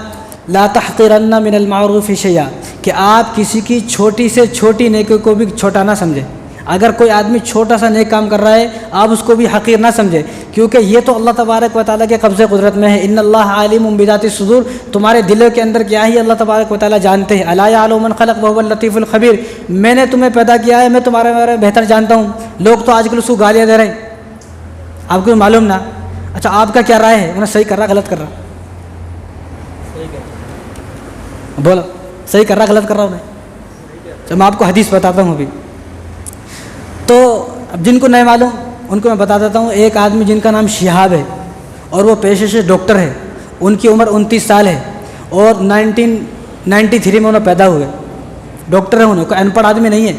لا تحقرن من المعروف شیئا، کہ آپ کسی کی چھوٹی سے چھوٹی نیکی کو بھی چھوٹا نہ سمجھیں. اگر کوئی آدمی چھوٹا سا نیک کام کر رہا ہے آپ اس کو بھی حقیر نہ سمجھیں، کیونکہ یہ تو اللہ تبارک و تعالیٰ کے قبضے قدرت میں ہے. ان اللہ عالم بذات الصدور، تمہارے دلوں کے اندر کیا ہے اللہ تبارک و تعالیٰ جانتے ہیں. الا یعلم من خلق وهو اللطیف الخبیر، میں نے تمہیں پیدا کیا ہے، میں تمہارے بارے میں بہتر جانتا ہوں. لوگ تو آج کل اس کو گالیاں دے رہے ہیں، آپ کو معلوم نہ. اچھا آپ کا کیا رائے ہے؟ انہیں صحیح کر رہا غلط کر رہا؟ بولو صحیح کر رہا غلط کر رہا ہوں میں؟ میں آپ کو حدیث بتاتا ہوں ابھی. تو اب جن کو نہیں معلوم ان کو میں بتا دیتا ہوں. ایک آدمی جن کا نام شہاب ہے اور وہ پیشے سے ڈاکٹر ہے، ان کی عمر 29 سال ہے اور 1993 میں انہوں پیدا ہوئے. ڈاکٹر ہے، انہوں کوئی ان پڑھ آدمی نہیں ہے.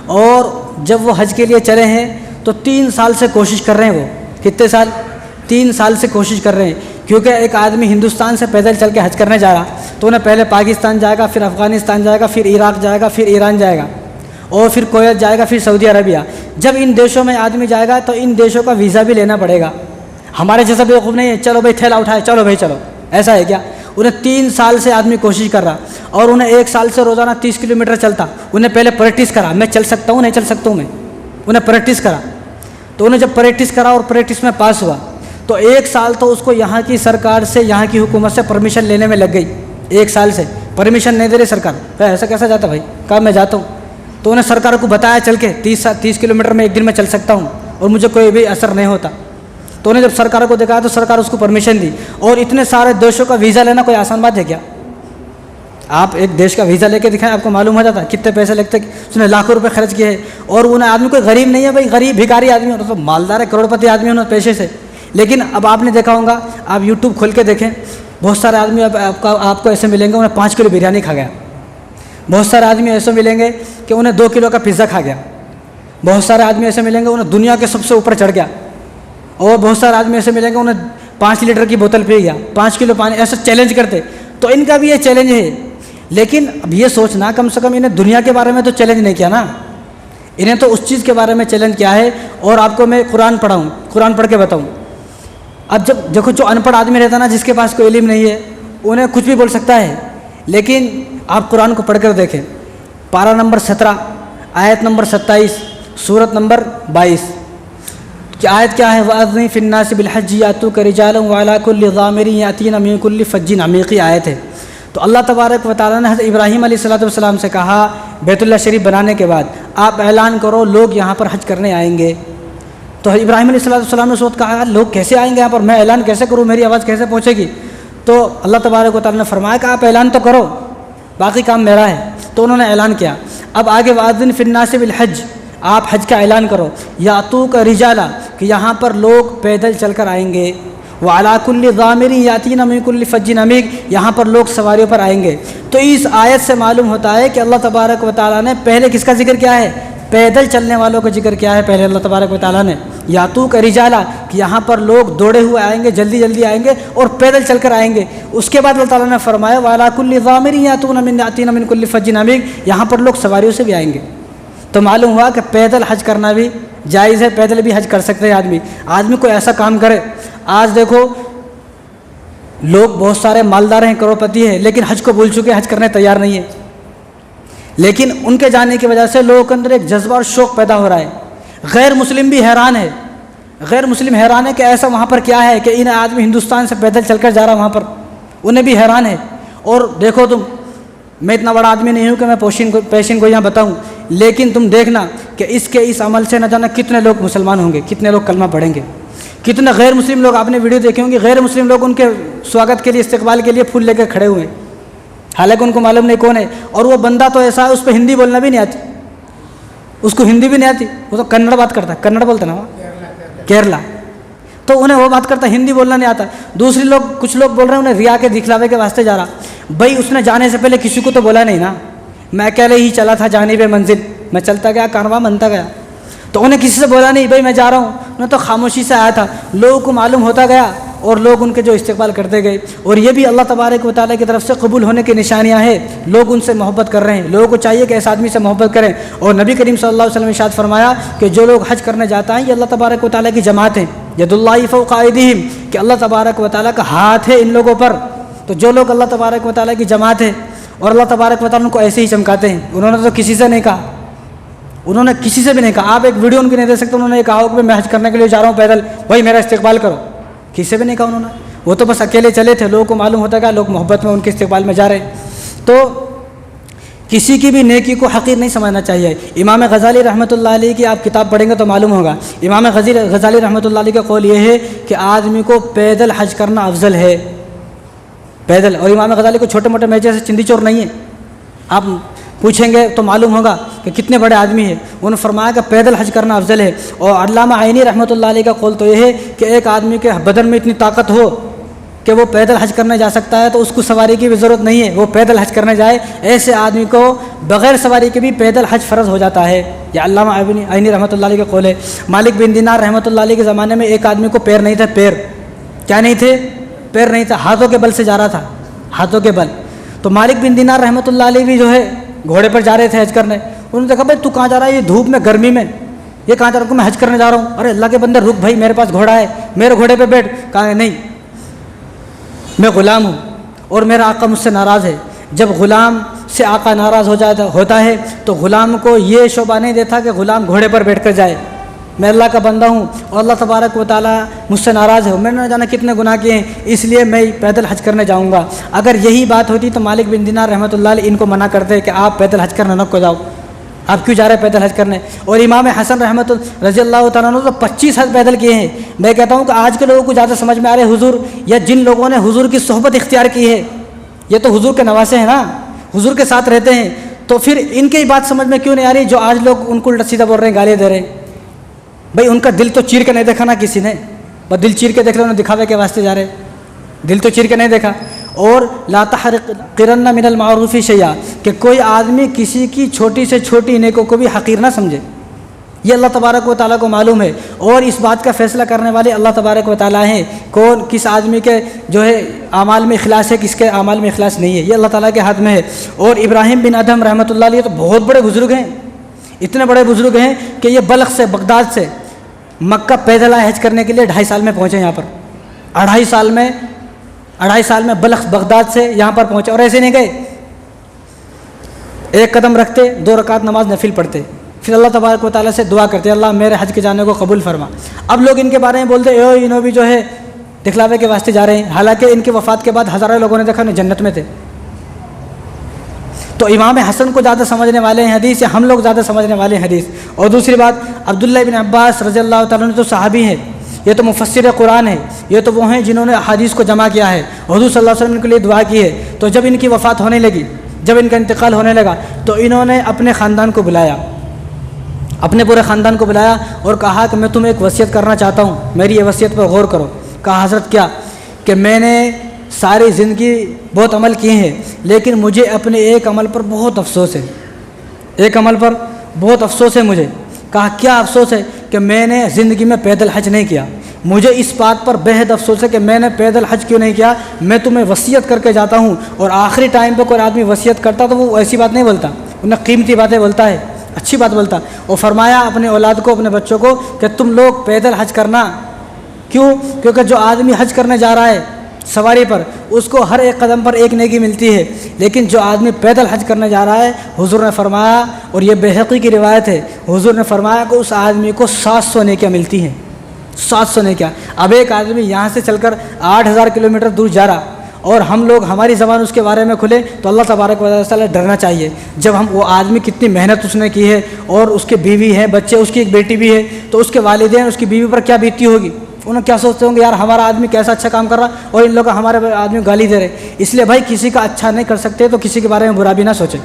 اور جب وہ حج کے لیے چلے ہیں تو 3 سال سے کوشش کر رہے ہیں. وہ کتنے سال؟ 3 سال سے کوشش کر رہے ہیں. کیونکہ ایک آدمی ہندوستان سے پیدل چل کے حج کرنے جا رہا تو انہیں پہلے پاکستان جائے گا، پھر افغانستان جائے گا، پھر عراق جائے گا، پھر ایران جائے گا، اور پھر کویت جائے گا، پھر سعودی عربیہ. جب ان دیشوں میں آدمی جائے گا تو ان دیشوں کا ویزا بھی لینا پڑے گا. ہمارے جیسا بیوقوف نہیں ہے چلو بھائی تھیلا اٹھائے چلو بھائی چلو، ایسا ہے کیا؟ انہیں 3 سال سے آدمی کوشش کر رہا اور انہیں 1 سال سے روزانہ 30 کلومیٹر چلتا. انہیں پہلے پریکٹس کرا، میں چل سکتا ہوں نہیں چل سکتا ہوں میں. انہیں پریکٹس کرا تو انہیں جب پریکٹس کرا اور پریکٹس میں پاس ہوا تو 1 سال تو اس کو یہاں کی سرکار سے، یہاں کی حکومت سے پرمیشن لینے میں لگ گئی. 1 سال سے پرمیشن نہیں دے رہی سرکار. ایسا کیسا جاتا بھائی؟ کہا میں جاتا ہوں. تو انہیں سرکار کو بتایا چل کے 30 کلومیٹر میں 1 دن میں چل سکتا ہوں اور مجھے کوئی بھی اثر نہیں ہوتا. تو انہیں جب سرکار کو دکھایا تو سرکار اس کو پرمیشن دی. اور اتنے سارے دیشوں کا ویزا لینا کوئی آسان بات ہے کیا؟ آپ ایک دیش کا ویزا لے کے دکھائیں آپ کو معلوم ہو جاتا کتنے پیسے لگتے. اس نے لاکھوں روپے خرچ کیے ہیں. اور انہیں آدمی کوئی غریب نہیں ہے بھائی، غریب بھکاری آدمی تو مالدار ہے، کروڑپتی آدمی انہوں پیسے سے. لیکن اب آپ نے دیکھا ہوگا، آپ یوٹیوب کھول کے دیکھیں، بہت سارے آدمی آپ کو ایسے ملیں گے انہیں 5 کلو بریانی کھا گیا. بہت سارے آدمی ایسے ملیں گے کہ انہیں 2 کلو کا پزا کھا گیا. بہت سارے آدمی ایسے ملیں گے انہیں دنیا کے سب سے اوپر چڑھ گیا. اور بہت سارے آدمی ایسے ملیں گے انہیں 5 لیٹر کی بوتل پی گیا، 5 کلو پانی، ایسا چیلنج کرتے. تو ان کا بھی یہ چیلنج ہے. لیکن اب یہ سوچنا کم سے کم انہیں دنیا کے بارے میں تو چیلنج نہیں کیا نا، انہیں تو اس چیز کے بارے میں چیلنج کیا ہے. اور آپ کو میں قرآن پڑھاؤں، قرآن پڑھ کے بتاؤں. اب جب دیکھو جو ان پڑھ آدمی رہتا نا، جس کے پاس کوئی علم نہیں ہے، انہیں کچھ بھی بول سکتا ہے. لیکن آپ قرآن کو پڑھ کر دیکھیں، پارہ نمبر 17 آیت نمبر 27 سورت نمبر 22 کی آیت کیا ہے؟ وَأَذِّن فِي النَّاسِ بِالْحَجِّ يَأْتُوكَ رِجَالًا وَعَلَىٰ كُلِّ ضَامِرٍ يَأْتِينَ مِن كُلِّ فَجٍّ عَمِيقِ آیت ہے. تو اللہ تبارک و تعالیٰ نے حضرت ابراہیم علیہ السلام سے کہا بیت اللہ شریف بنانے کے بعد آپ اعلان کرو لوگ یہاں پر حج کرنے آئیں گے. تو ابراہیم علیہ السلام نے اس وقت کہا لوگ کیسے آئیں گے یہاں پر، میں اعلان کیسے کروں، میری آواز کیسے پہنچے گی؟ تو اللہ تبارک و تعالیٰ نے فرمایا کہ آپ اعلان تو کرو، باقی کام میرا ہے. تو انہوں نے اعلان کیا. اب آگے وَأَذِّن فِي النَّاسِ بِالْحَجِّ، آپ حج کا اعلان کرو. یَأْتُوكَ رِجَالًا، کہ یہاں پر لوگ پیدل چل کر آئیں گے. وَعَلَىٰ كُلِّ ضَامِرٍ يَأْتِينَ مِن كُلِّ فَجٍّ عَمِيقٍ، یہاں پر لوگ سواریوں پر آئیں گے. تو اس آیت سے معلوم ہوتا ہے کہ اللہ تبارک و تعالیٰ نے پہلے کس کا ذکر کیا ہے؟ پیدل چلنے والوں کا ذکر کیا ہے پہلے اللہ تبارک و تعالیٰ نے. یاتوک رجالا، کہ یہاں پر لوگ دوڑے ہوئے آئیں گے، جلدی جلدی آئیں گے اور پیدل چل کر آئیں گے. اس کے بعد اللہ تعالیٰ نے فرمایا وَعَلَىٰ كُلِّ ضَامِرٍ يَأْتُونَ مِن يَأْتِينَ مِن كُلِّ فَجٍّ عَمِيقٍ، یہاں پر لوگ سواریوں سے بھی آئیں گے. تو معلوم ہوا کہ پیدل حج کرنا بھی جائز ہے، پیدل بھی حج کر سکتے ہیں آدمی کوئی ایسا کام کرے. آج دیکھو لوگ بہت سارے مالدار ہیں، کروڑپتی ہیں، لیکن حج کو بھول چکے، حج کرنے تیار نہیں ہے. لیکن ان کے جانے کی وجہ سے لوگوں کے اندر ایک جذبہ اور شوق پیدا ہو رہا ہے. غیر مسلم بھی حیران ہے، غیر مسلم حیران ہے کہ ایسا وہاں پر کیا ہے کہ ان آدمی ہندوستان سے پیدل چل کر جا رہا وہاں پر، انہیں بھی حیران ہے. اور دیکھو تم، میں اتنا بڑا آدمی نہیں ہوں کہ میں پیشین کو یہاں بتاؤں، لیکن تم دیکھنا کہ اس عمل سے نہ جانا کتنے لوگ مسلمان ہوں گے، کتنے لوگ کلمہ پڑھیں گے. کتنے غیر مسلم لوگ، آپ نے ویڈیو دیکھی ہوں گی، غیر مسلم لوگ ان کے سواگت کے لیے، استقبال کے لیے پھول لے کے کھڑے ہوئے ہیں، حالانکہ ان کو معلوم نہیں کون ہے. اور وہ بندہ تو ایسا ہے، اس پہ ہندی بولنا بھی نہیں آتی، اس کو ہندی بھی نہیں آتی، وہ تو کنڑ بات کرتا ہے، کنڑ بولتا نا وہ کیرلا، تو انہیں وہ بات کرتا ہے، ہندی بولنا نہیں آتا. دوسری لوگ، کچھ لوگ بول رہے ہیں انہیں ریا کے دکھلاوے کے واسطے جا رہا. بھائی اس نے جانے سے پہلے کسی کو تو بولا نہیں نا، میں اکیلے ہی چلا تھا جانب منزل، میں چلتا گیا، کارواں بنتا گیا، تو انہیں کسی سے بولا نہیں بھائی میں جا رہا ہوں، انہیں تو خاموشی سے آیا تھا. لوگوں کو معلوم ہوتا گیا اور لوگ ان کے جو استقبال کرتے گئے. اور یہ بھی اللہ تبارک و تعالیٰ کی طرف سے قبول ہونے کی نشانیاں ہیں، لوگ ان سے محبت کر رہے ہیں. لوگوں کو چاہیے کہ اس آدمی سے محبت کریں. اور نبی کریم صلی اللہ علیہ وسلم نے ارشاد فرمایا کہ جو لوگ حج کرنے جاتا ہیں یہ اللہ تبارک و تعالیٰ کی جماعت ہیں، ید اللہ فوق ایدیہم، کہ اللہ تبارک و تعالیٰ کا ہاتھ ہے ان لوگوں پر. تو جو لوگ اللہ تبارک و تعالیٰ کی جماعت ہے اور اللہ تبارک و تعالیٰ ان کو ایسے ہی چمکاتے ہیں. انہوں نے تو کسی سے نہیں کہا، انہوں نے کسی سے بھی نہیں کہا، آپ ایک ویڈیو ان کی نہیں دے سکتے، انہوں نے کہا کہ میں حج کرنے کے لیے جا رہا ہوں پیدل، بھائی میرا استقبال کرو، کسی سے بھی نہیں کہا انہوں نے. وہ تو بس اکیلے چلے تھے، لوگوں کو معلوم ہوتا گیا، لوگ محبت میں ان کے استقبال میں جا رہے ہیں. تو کسی کی بھی نیکی کو حقیر نہیں سمجھنا چاہیے. امام غزالی رحمۃ اللہ علیہ کی آپ کتاب پڑھیں گے تو معلوم ہوگا، امام غزالی رحمۃ اللہ علیہ کا قول یہ ہے کہ آدمی کو پیدل حج کرنا افضل ہے، پیدل. اور امام غزالی کو چھوٹے موٹے میچے سے چندی چور نہیں ہے، آپ پوچھیں گے تو معلوم ہوگا کہ کتنے بڑے آدمی ہیں. انہوں نے فرمایا کہ پیدل حج کرنا افضل ہے. اور علامہ عینی رحمۃ اللہ علیہ کا قول تو یہ ہے کہ ایک آدمی کے بدن میں اتنی طاقت ہو کہ وہ پیدل حج کرنے جا سکتا ہے تو اس کو سواری کی بھی ضرورت نہیں ہے، وہ پیدل حج کرنے جائے. ایسے آدمی کو بغیر سواری کے بھی پیدل حج فرض ہو جاتا ہے. یہ علامہ عینی رحمۃ اللہ علیہ کا قول ہے. مالک بن دینار رحمۃ اللہ علیہ کے زمانے میں ایک آدمی کو پیر نہیں تھے، پیر کیا نہیں تھے، پیر نہیں تھا، ہاتھوں کے بل سے جا رہا تھا، ہاتھوں کے بل. تو مالک بن دینار رحمۃ اللہ علیہ بھی جو ہے گھوڑے پر جا رہے تھے حج کرنے. انہوں نے کہا بھائی تو کہاں جا رہا ہے، یہ دھوپ میں گرمی میں، یہ کہاں جا رہا ہوں، میں حج کرنے جا رہا ہوں. ارے اللہ کے بندے رک بھائی، میرے پاس گھوڑا ہے، میرے گھوڑے پہ بیٹھ. کہا نہیں، میں غلام ہوں اور میرا آقا مجھ سے ناراض ہے. جب غلام سے آقا ناراض ہوتا ہے تو غلام کو یہ شعبہ نہیں دیتا کہ غلام گھوڑے پر بیٹھ کر جائے. میں اللہ کا بندہ ہوں اور اللہ تبارک و تعالیٰ مجھ سے ناراض ہے، میں نے نہ جانا کتنے گناہ کیے ہیں، اس لیے میں پیدل حج کرنے جاؤں گا. اگر یہی بات ہوتی تو مالک بن دینار رحمۃ اللہ علیہ ان کو منع کرتے کہ آپ پیدل حج کرنے نہ کو جاؤ، آپ کیوں جا رہے ہیں پیدل حج کرنے. اور امام حسن رحمۃ رضی اللہ تعالیٰ عنہ تو 25 حج پیدل کیے ہیں. میں کہتا ہوں کہ آج کے لوگوں کو زیادہ سمجھ میں آ رہے حضور، یا جن لوگوں نے حضور کی صحبت اختیار کی ہے، یہ تو حضور کے نواسے ہیں نا، حضور کے ساتھ رہتے ہیں، تو پھر ان کی بات سمجھ میں کیوں نہیں آ رہی جو آج لوگ ان کو الٹا سیدھا بول رہے ہیں، گالیاں دے رہے ہیں. بھائی ان کا دل تو چیر کے نہیں دیکھا نا کسی نے، بس دل چیر کے دیکھ رہے، انہیں دکھاوے کے واسطے جا رہے، دل تو چیر کے نہیں دیکھا. اور لا تحقرن من المعروف شیئا، کہ کوئی آدمی کسی کی چھوٹی سے چھوٹی نیکوں کو بھی حقیر نہ سمجھے. یہ اللہ تبارک و تعالیٰ کو معلوم ہے، اور اس بات کا فیصلہ کرنے والے اللہ تبارک و تعالیٰ ہیں. کون کس آدمی کے جو ہے اعمال میں اخلاص ہے، کس کے اعمال میں اخلاص نہیں ہے، یہ اللہ تعالیٰ کے ہاتھ میں ہے. اور ابراہیم بن ادھم رحمۃ اللہ علیہ تو بہت بڑے بزرگ ہیں، اتنے بڑے بزرگ ہیں کہ یہ بلخ سے، بغداد سے مکہ پیدل آئے حج کرنے کے لیے 2.5 سال میں پہنچے یہاں پر. 2.5 سال میں بلخ بغداد سے یہاں پر پہنچے. اور ایسے نہیں گئے، ایک قدم رکھتے، 2 رکعت نماز نفل پڑھتے، پھر اللہ تبارک و تعالیٰ سے دعا کرتے اللہ میرے حج کے جانے کو قبول فرما. اب لوگ ان کے بارے میں بولتے انہوں بھی جو ہے دکھلاوے کے واسطے جا رہے ہیں، حالانکہ ان کی وفات کے بعد ہزاروں لوگوں نے دیکھا انہیں جنت میں تھے. تو امام حسن کو زیادہ سمجھنے والے ہیں حدیث، یا ہم لوگ زیادہ سمجھنے والے ہیں حدیث. اور دوسری بات، عبداللہ بن عباس رضی اللہ تعالیٰ عنہ تو صحابی ہیں، یہ تو مفسر قرآن ہے، یہ تو وہ ہیں جنہوں نے احادیث کو جمع کیا ہے، حضور صلی اللہ علیہ وسلم کے لیے دعا کی ہے. تو جب ان کی وفات ہونے لگی، جب ان کا انتقال ہونے لگا، تو انہوں نے اپنے خاندان کو بلایا، اپنے پورے خاندان کو بلایا اور کہا کہ میں تمہیں ایک وصیت کرنا چاہتا ہوں، میری یہ وصیت پر غور کرو. کہا حضرت کیا؟ کہ میں نے ساری زندگی بہت عمل کیے ہیں، لیکن مجھے اپنے ایک عمل پر بہت افسوس ہے، ایک عمل پر بہت افسوس ہے مجھے. کہا کیا افسوس ہے؟ کہ میں نے زندگی میں پیدل حج نہیں کیا. مجھے اس بات پر بہت افسوس ہے کہ میں نے پیدل حج کیوں نہیں کیا. میں تمہیں وصیت کر کے جاتا ہوں. اور آخری ٹائم پہ کوئی آدمی وصیت کرتا تو وہ ایسی بات نہیں بولتا، انہیں قیمتی باتیں بولتا ہے، اچھی بات بولتا، اور فرمایا اپنے اولاد کو، اپنے بچوں کو کہ تم لوگ پیدل حج کرنا. کیوں؟ کیونکہ جو آدمی حج کرنے جا رہا ہے سواری پر، اس کو ہر ایک قدم پر ایک نیکی ملتی ہے، لیکن جو آدمی پیدل حج کرنے جا رہا ہے، حضور نے فرمایا، اور یہ بیہقی کی روایت ہے، حضور نے فرمایا کہ اس آدمی کو 700 نیکیاں ملتی ہیں. 700 نیکیاں. اب ایک آدمی یہاں سے چل کر 8000 کلومیٹر دور جا رہا، اور ہم لوگ ہماری زبان اس کے بارے میں کھلے تو اللہ تبارک و تعالیٰ ڈرنا چاہیے. جب ہم وہ آدمی کتنی محنت اس نے کی ہے، اور اس کے بیوی ہے، بچے، اس کی ایک بیٹی بھی ہے، تو اس کے والدین اس کی بیوی پر کیا بیتی ہوگی؟ انہیں کیا سوچتے ہوں گے، یار ہمارا آدمی کیسا اچھا کام کر رہا، اور ان لوگ ہمارے آدمی گالی دے رہے. اس لیے بھائی کسی کا اچھا نہیں کر سکتے تو کسی کے بارے میں برا بھی نہ سوچیں.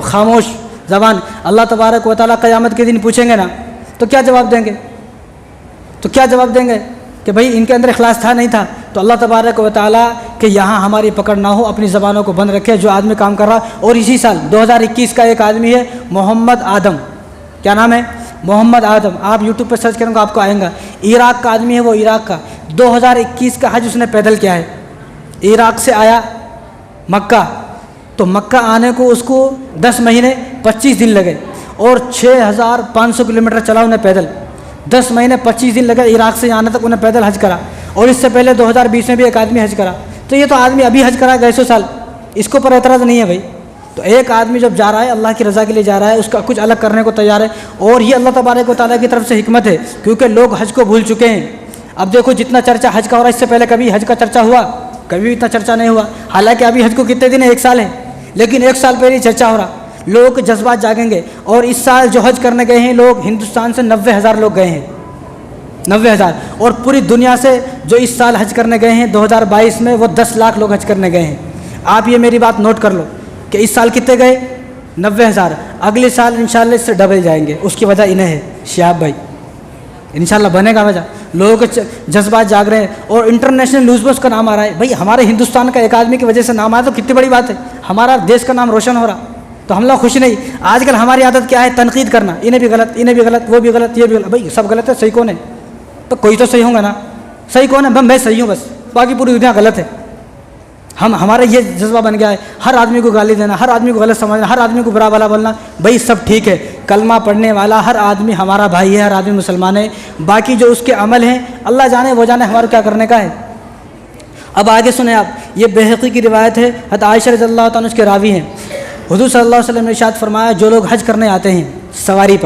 خاموش زبان. اللہ تبارک و تعالیٰ قیامت کے دن پوچھیں گے نا، تو کیا جواب دیں گے؟ تو کیا جواب دیں گے کہ بھائی ان کے اندر اخلاص تھا نہیں تھا؟ تو اللہ تبارک و تعالیٰ کہ یہاں ہماری پکڑ نہ ہو، اپنی زبانوں کو بند رکھے. جو آدمی کام کر رہا، اور اسی سال 2021 کا ایک آدمی ہے محمد آدم، کیا نام ہے؟ محمد آدم. آپ یوٹیوب پہ سرچ کریں گے آپ کو آئیں گا. عراق کا آدمی ہے وہ، عراق کا. 2021 کا حج اس نے پیدل کیا ہے. عراق سے آیا مکہ، تو مکہ آنے کو اس کو 10 مہینے 25 دن لگے، اور 6500 کلومیٹر چلا انہیں پیدل. 10 مہینے 25 دن لگے عراق سے آنے تک، انہیں پیدل حج کرا. اور اس سے پہلے 2020 میں بھی ایک آدمی حج کرا. تو یہ تو آدمی ابھی حج کرا گئے 100 سال، اس کو پر اعتراض نہیں ہے بھائی. تو ایک آدمی جب جا رہا ہے اللہ کی رضا کے لیے جا رہا ہے، اس کا کچھ الگ کرنے کو تیار ہے. اور یہ اللہ تبارک و تعالیٰ کی طرف سے حکمت ہے، کیونکہ لوگ حج کو بھول چکے ہیں. اب دیکھو جتنا چرچا حج کا ہو رہا ہے، اس سے پہلے کبھی حج کا چرچا ہوا؟ کبھی اتنا چرچا نہیں ہوا. حالانکہ ابھی حج کو کتنے دن ہیں؟ 1 سال ہے، لیکن 1 سال پہلے چرچا ہو رہا. لوگوں کے جذبات جاگیں گے. اور اس سال جو حج کرنے گئے ہیں لوگ، ہندوستان سے 90,000 لوگ گئے ہیں. 90,000. اور پوری دنیا سے جو اس سال حج کرنے گئے ہیں 2022 میں، وہ 10 لاکھ لوگ حج کرنے گئے ہیں. آپ یہ میری بات نوٹ کر لو کہ اس سال کتنے گئے؟ 90,000. اگلے سال انشاءاللہ اس سے ڈبل جائیں گے. اس کی وجہ انہیں ہے شہاب بھائی، انشاءاللہ بنے گا وجہ. لوگوں کے جذبات جاگ رہے ہیں، اور انٹرنیشنل نیوز میں اس کا نام آ رہا ہے. بھائی ہمارے ہندوستان کا ایک آدمی کی وجہ سے نام آیا تو کتنی بڑی بات ہے، ہمارا دیش کا نام روشن ہو رہا. تو ہم لوگ خوش نہیں. آج کل ہماری عادت کیا ہے؟ تنقید کرنا، انہیں بھی غلط، انہیں بھی غلط، وہ بھی غلط، یہ بھی غلط. بھائی سب غلط ہے، صحیح کون ہے؟ تو کوئی تو صحیح ہوگا نا. صحیح کون ہے؟ میں صحیح ہوں بس، باقی پوری دنیا غلط ہے. ہمارا یہ جذبہ بن گیا ہے، ہر آدمی کو گالی دینا، ہر آدمی کو غلط سمجھنا، ہر آدمی کو برا بھلا بولنا. بھائی سب ٹھیک ہے، کلمہ پڑھنے والا ہر آدمی ہمارا بھائی ہے، ہر آدمی مسلمان ہے. باقی جو اس کے عمل ہیں اللہ جانے، وہ جانے ہمارا کیا کرنے کا ہے. اب آگے سنیں آپ، یہ بیہقی کی روایت ہے، حضرت عائشہ رضی اللہ تعالیٰ عنہ اس کے راوی ہیں. حضور صلی اللہ علیہ وسلم نے ارشاد فرمایا، جو لوگ حج کرنے آتے ہیں سواری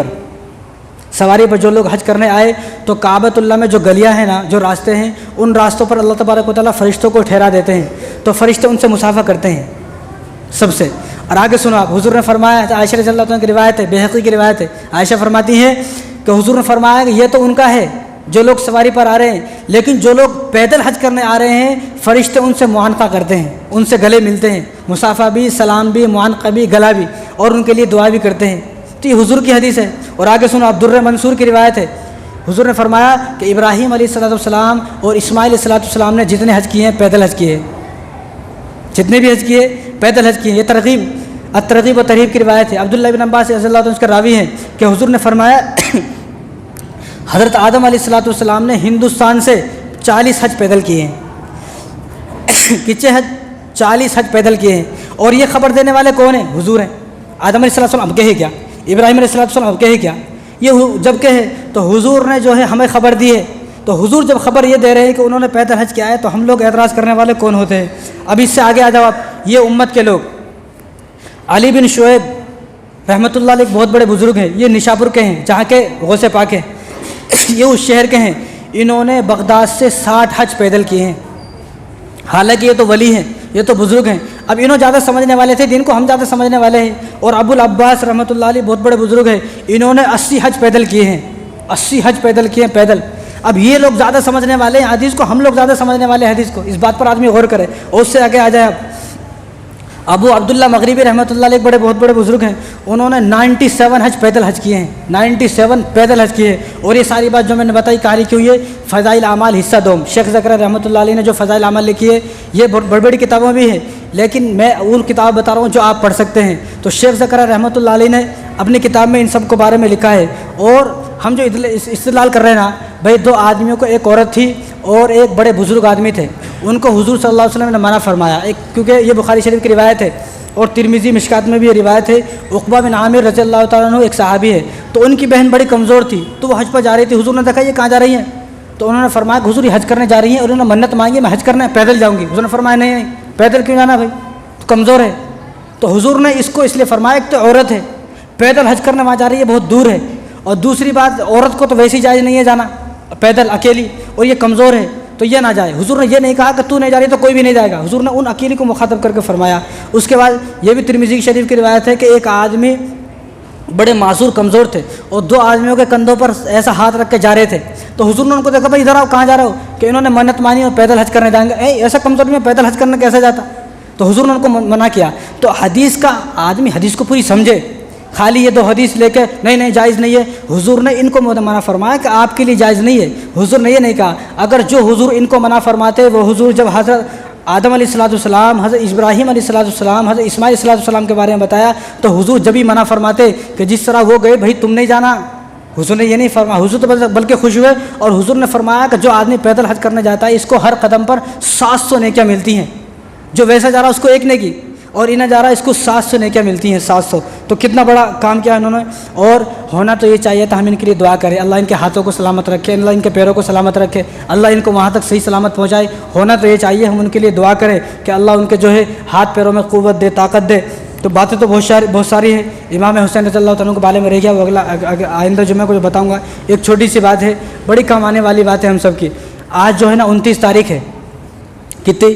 پر جو لوگ حج کرنے آئے تو کعبۃ اللہ میں جو گلیاں ہیں نا، جو راستے ہیں، ان راستوں پر اللہ تبارک و تعالیٰ فرشتوں کو ٹھہرا دیتے ہیں. تو فرشتے ان سے مصافحہ کرتے ہیں سب سے. اور آگے سنو آپ، حضور نے فرمایا، عائشہ رضی اللہ عنہ کی روایت ہے، بیہقی کی روایت ہے. عائشہ فرماتی ہیں کہ حضور نے فرمایا کہ یہ تو ان کا ہے جو لوگ سواری پر آ رہے ہیں، لیکن جو لوگ پیدل حج کرنے آ رہے ہیں فرشتے ان سے معانقہ کرتے ہیں، ان سے گلے ملتے ہیں، مصافحہ بھی، سلام بھی، معانقہ بھی، گلا بھی، اور ان کے لیے دعا بھی کرتے ہیں. تو یہ حضور کی حدیث ہے. اور آگے سنو، عبدالر منصور کی روایت ہے. حضور نے فرمایا کہ ابراہیم علیہ السلام اور اسماعیل علیہ السلام نے جتنے حج کیے ہیں پیدل حج کیے، جتنے بھی حج کیے پیدل حج کیے. یہ ترغیب و ترہیب کی روایت ہے. عبداللہ بن عباس رضی اللہ عنہ اس کے راوی ہیں کہ حضور نے فرمایا حضرت آدم علیہ السلام نے ہندوستان سے 40 حج پیدل کیے ہیں. کتنے حج؟ 40 حج پیدل کیے ہیں. اور یہ خبر دینے والے کون ہیں؟ حضور ہیں. آدم علیہ السلام اب کہے کیا، ابراہیم علیہ السلام اب کہے کیا، یہ جب کہے تو حضور نے جو ہے ہمیں خبر دی ہے. تو حضور جب خبر یہ دے رہے ہیں کہ انہوں نے پیدل حج کیا ہے، تو ہم لوگ اعتراض کرنے والے کون ہوتے ہیں؟ اب اس سے آگے آ جاؤ آپ. یہ امت کے لوگ، علی بن شعیب رحمۃ اللہ علیہ بہت بڑے بزرگ ہیں، یہ نشاپور کے ہیں جہاں کے غوث پاک ہیں، یہ اس شہر کے ہیں. انہوں نے بغداد سے 60 حج پیدل کیے ہیں. حالانکہ یہ تو ولی ہیں، یہ تو بزرگ ہیں. اب انہوں زیادہ سمجھنے والے تھے دین کو، ہم زیادہ سمجھنے والے ہیں. اور ابو العباس رحمۃ اللہ علیہ بہت بڑے بزرگ ہیں، انہوں نے 80 حج پیدل کیے ہیں. 80 حج پیدل کیے ہیں پیدل. اب یہ لوگ زیادہ سمجھنے والے ہیں حدیث کو، ہم لوگ زیادہ سمجھنے والے ہیں حدیث کو. اس بات پر آدمی غور کرے. اور اس سے آگے آ جائے اب ابو عبداللہ مغربی رحمۃ اللہ علیہ بہت بڑے بزرگ ہیں، انہوں نے 97 حج پیدل حج کیے ہیں. 97 پیدل حج کیے ہیں. اور یہ ساری بات جو میں نے بتائی کہانی کیوں، یہ فضائل اعمال حصہ دوم شیخ زکریا رحمۃ اللہ علیہ نے جو فضائل اعمال لکھی ہے، یہ بہت بڑی بڑی کتابوں بھی ہیں، لیکن میں وہ کتاب بتا رہا ہوں جو آپ پڑھ سکتے ہیں. تو شیخ زکریا رحمۃ اللہ علیہ نے اپنی کتاب میں ان سب کو بارے میں لکھا ہے. اور ہم جو استدلال کر رہے ہیں نا بھائی، 2 آدمیوں کو، ایک عورت تھی اور ایک بڑے بزرگ آدمی تھے، ان کو حضور صلی اللہ علیہ وسلم نے منع فرمایا. کیونکہ یہ بخاری شریف کی روایت ہے، اور ترمذی مشکات میں بھی یہ روایت ہے، عقبہ بن عامر رضی اللہ تعالیٰ عنہ ایک صحابی ہے، تو ان کی بہن بڑی کمزور تھی، تو وہ حج پر جا رہی تھی۔ حضور نے دیکھا یہ کہاں جا رہی ہیں، تو انہوں نے فرمایا کہ حضور یہ حج کرنے جا رہی ہیں، اور انہوں نے منت مانگی میں حج کرنے پیدل جاؤں گی۔ حضور نے فرمایا نہیں پیدل کیوں جانا بھائی، تو کمزور ہے۔ تو حضور نے اس کو اس لیے فرمایا کہ تو عورت ہے، پیدل حج کرنے وہاں جا رہی ہے، بہت دور ہے، اور دوسری بات عورت کو تو ویسی جائز نہیں ہے جانا پیدل اکیلی، اور یہ کمزور ہے تو یہ نہ جائے۔ حضور نے یہ نہیں کہا کہ تو نہیں جا رہی تو کوئی بھی نہیں جائے گا، حضور نے ان اکیلی کو مخاطب کر کے فرمایا۔ اس کے بعد یہ بھی ترمذی شریف کی روایت ہے کہ ایک آدمی بڑے معذور کمزور تھے، اور دو آدمیوں کے کندھوں پر ایسا ہاتھ رکھ کے جا رہے تھے، تو حضور نے ان کو دیکھا بھائی ادھر آؤ، کہاں جا رہے ہو، کہ انہوں نے منت مانی اور پیدل حج کرنے جائیں گے۔ ایسا کمزور میں پیدل حج کرنے کیسے جاتا، تو حضور نے ان کو منع کیا۔ تو حدیث کا آدمی حدیث کو پوری سمجھے، خالی یہ دو حدیث لے کے نہیں جائز نہیں ہے۔ حضور نے ان کو منع فرمایا کہ آپ کے لیے جائز نہیں ہے، حضور نے یہ نہیں کہا۔ اگر جو حضور ان کو منع فرماتے وہ حضور جب حضرت آدم علیہ السلام، حضرت ابراہیم علیہ السلام، حضرت اسماعیل علیہ السلام کے بارے میں بتایا، تو حضور جب ہی منع فرماتے کہ جس طرح وہ گئے بھائی تم نہیں جانا، حضور نے یہ نہیں فرمایا، حضور تو بلکہ خوش ہوئے، اور حضور نے فرمایا کہ جو آدمی پیدل حج کرنے جاتا ہے اس کو ہر قدم پر 700 نیکیاں ملتی ہیں، جو ویسا جا رہا اس کو ایک نیکی، اور انہیں جا رہا اس کو 700 نیکیاں ملتی ہیں، 700۔ تو کتنا بڑا کام کیا انہوں نے، اور ہونا تو یہ چاہیے تھا ہم ان کے لیے دعا کریں، اللہ ان کے ہاتھوں کو سلامت رکھے، اللہ ان کے پیروں کو سلامت رکھے، اللہ ان کو وہاں تک صحیح سلامت پہنچائے۔ ہونا تو یہ چاہیے ہم ان کے لیے دعا کریں کہ اللہ ان کے جو ہے ہاتھ پیروں میں قوت دے، طاقت دے۔ تو باتیں تو بہت ساری ہیں، امام حسین رضی اللہ تعالیٰ کے بارے میں رہ گیا، وہ اگلا آئندہ جمعہ کو جو بتاؤں گا۔ ایک چھوٹی سی بات ہے، بڑی کام آنے والی بات ہے ہم سب کی۔ آج جو ہے نا 29 تاریخ ہے، کتنی؟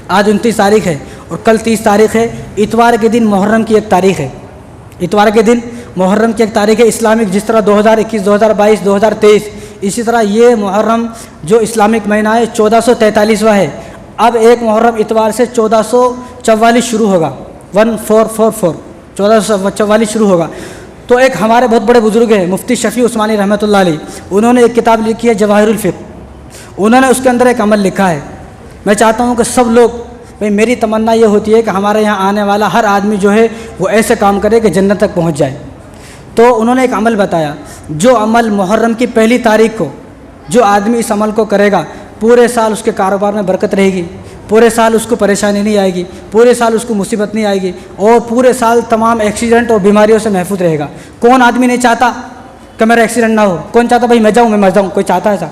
آج 29 تاریخ ہے، اور کل 30 تاریخ ہے۔ اتوار کے دن محرم کی ایک تاریخ ہے، اتوار کے دن محرم کی ایک تاریخ ہے اسلامک، جس طرح 2021، 2022، 2023، اسی طرح یہ محرم جو اسلامک مہینہ ہے 1443واں ہے۔ اب ایک محرم اتوار سے 1444 شروع ہوگا، 1444، 1444 شروع ہوگا۔ تو ایک ہمارے بہت بڑے بزرگ ہیں مفتی شفیع عثمانی رحمۃ اللہ علیہ، انہوں نے ایک کتاب لکھی ہے جواہر الفقہ، انہوں نے اس کے اندر ایک عمل لکھا ہے۔ میں چاہتا ہوں کہ سب لوگ، میری تمنا یہ ہوتی ہے کہ ہمارے یہاں آنے والا ہر آدمی جو ہے وہ ایسے کام کرے کہ جنت تک پہنچ جائے۔ تو انہوں نے ایک عمل بتایا، جو عمل محرم کی پہلی تاریخ کو جو آدمی اس عمل کو کرے گا، پورے سال اس کے کاروبار میں برکت رہے گی، پورے سال اس کو پریشانی نہیں آئے گی، پورے سال اس کو مصیبت نہیں آئے گی، اور پورے سال تمام ایکسیڈنٹ اور بیماریوں سے محفوظ رہے گا۔ کون آدمی نہیں چاہتا کہ میرا ایکسیڈنٹ نہ ہو؟ کون چاہتا بھائی میں جاؤں میں مر جاؤں؟ کوئی چاہتا ہے ایسا؟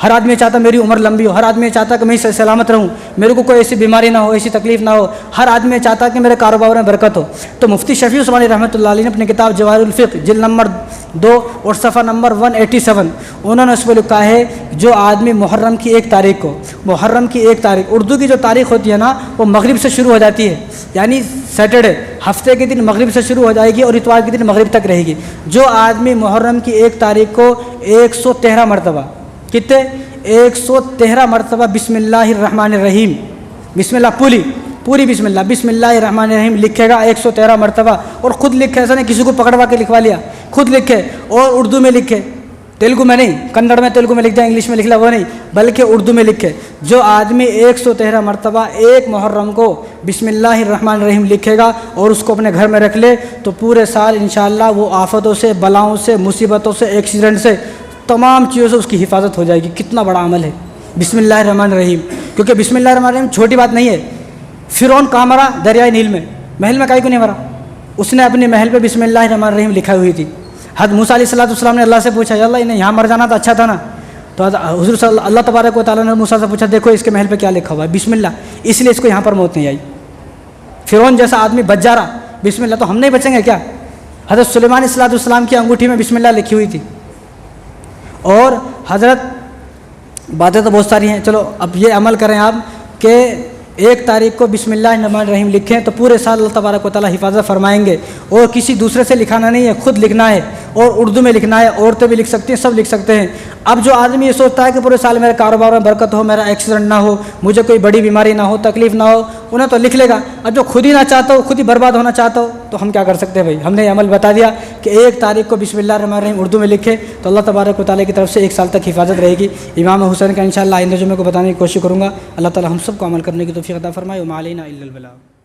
ہر آدمی چاہتا میری عمر لمبی ہو، ہر آدمی چاہتا کہ میں سلامت رہوں، میرے کو کوئی ایسی بیماری نہ ہو، ایسی تکلیف نہ ہو، ہر آدمی چاہتا کہ میرے کاروبار میں برکت ہو۔ تو مفتی شفیع عثمانی رحمۃ اللہ علیہ نے اپنی کتاب جواہر الفقہ جلد نمبر 2 اور صفحہ نمبر 187، انہوں نے اس میں لکھا ہے جو آدمی محرم کی 1 تاریخ کو، محرم کی 1 تاریخ، اردو کی جو تاریخ ہوتی ہے نا وہ مغرب سے شروع ہو جاتی ہے، یعنی سیٹرڈے ہفتے کے دن مغرب سے شروع ہو جائے گی اور اتوار کے دن مغرب تک رہے گی۔ جو آدمی محرم کی 1 تاریخ کو 113 مرتبہ، کتنے؟ 113 مرتبہ بسم اللہ الرحمن الرحیم، بسم اللہ پوری بسم اللہ الرحمن الرحیم لکھے گا 113 مرتبہ، اور خود لکھے، ایسا نہیں کسی کو پکڑوا کے لکھوا لیا، خود لکھے اور اردو میں لکھے، تیلگو میں نہیں، کنڑ میں تیلگو میں لکھ جائے، انگلش میں لکھ لیا وہ نہیں، بلکہ اردو میں لکھے۔ جو آدمی 113 مرتبہ 1 محرم کو بسم اللہ الرحمن الرحیم لکھے گا اور اس کو اپنے گھر میں رکھ لے، تو پورے سال انشاءاللہ وہ آفتوں سے، بلاؤں سے، مصیبتوں سے، ایکسیڈنٹ سے، تمام چیزوں سے اس کی حفاظت ہو جائے گی۔ کتنا بڑا عمل ہے بسم اللہ الرحمن الرحیم، کیونکہ بسم اللہ الرحمن الرحیم چھوٹی بات نہیں ہے۔ فرعون کہاں مرا؟ دریائے نیل میں، محل میں کہیں کو نہیں مرا، اس نے اپنے محل پہ بسم اللہ الرحمن الرحیم لکھا ہوئی تھی۔ حضرت موسیٰ علیہ السلام نے اللہ سے پوچھا یا اللہ انہیں یہاں مر جانا تو اچھا تھا نا، تو حضور صلی اللہ تبارک و تعالیٰ نے موسیٰ سے پوچھا دیکھو اس کے محل پہ کیا لکھا ہوا ہے، بسم اللہ، اس لیے اس کو یہاں پر موت نہیں آئی۔ فرعون جیسا آدمی بچ جا رہا بسم اللہ، تو ہم نہیں بچیں گے کیا؟ حضرت سلیمان علیہ السلام کی انگوٹھی میں بسم اللہ لکھی ہوئی تھی۔ اور حضرت باتیں تو بہت ساری ہیں، چلو اب یہ عمل کریں آپ کہ 1 تاریخ کو بسم اللہ الرحمن الرحیم لکھیں تو پورے سال اللہ تبارک و تعالیٰ حفاظت فرمائیں گے۔ اور کسی دوسرے سے لکھانا نہیں ہے، خود لکھنا ہے، اور اردو میں لکھنا ہے، عورتیں بھی لکھ سکتی ہیں، سب لکھ سکتے ہیں۔ اب جو آدمی یہ سوچتا ہے کہ پورے سال میرے کاروبار میں برکت ہو، میرا ایکسیڈنٹ نہ ہو، مجھے کوئی بڑی بیماری نہ ہو، تکلیف نہ ہو، انہیں تو لکھ لے گا۔ اب جو خود ہی نہ چاہتا ہو، خود ہی برباد ہونا چاہتا ہو، تو ہم کیا کر سکتے ہیں بھائی؟ ہم نے یہ عمل بتا دیا کہ 1 تاریخ کو بسم اللہ الرحمن الرحیم اردو میں لکھے تو اللہ تبارک و تعالیٰ کی طرف سے 1 سال تک حفاظت رہے گی۔ امام حسین کا انشاءاللہ آئندہ جمعے کو بتانے کی کوشش کروں گا۔ اللہ تعالیٰ ہم سب کو عمل کرنے کی توفیق عطا فرمائے۔ وما علینا الا البلاغ۔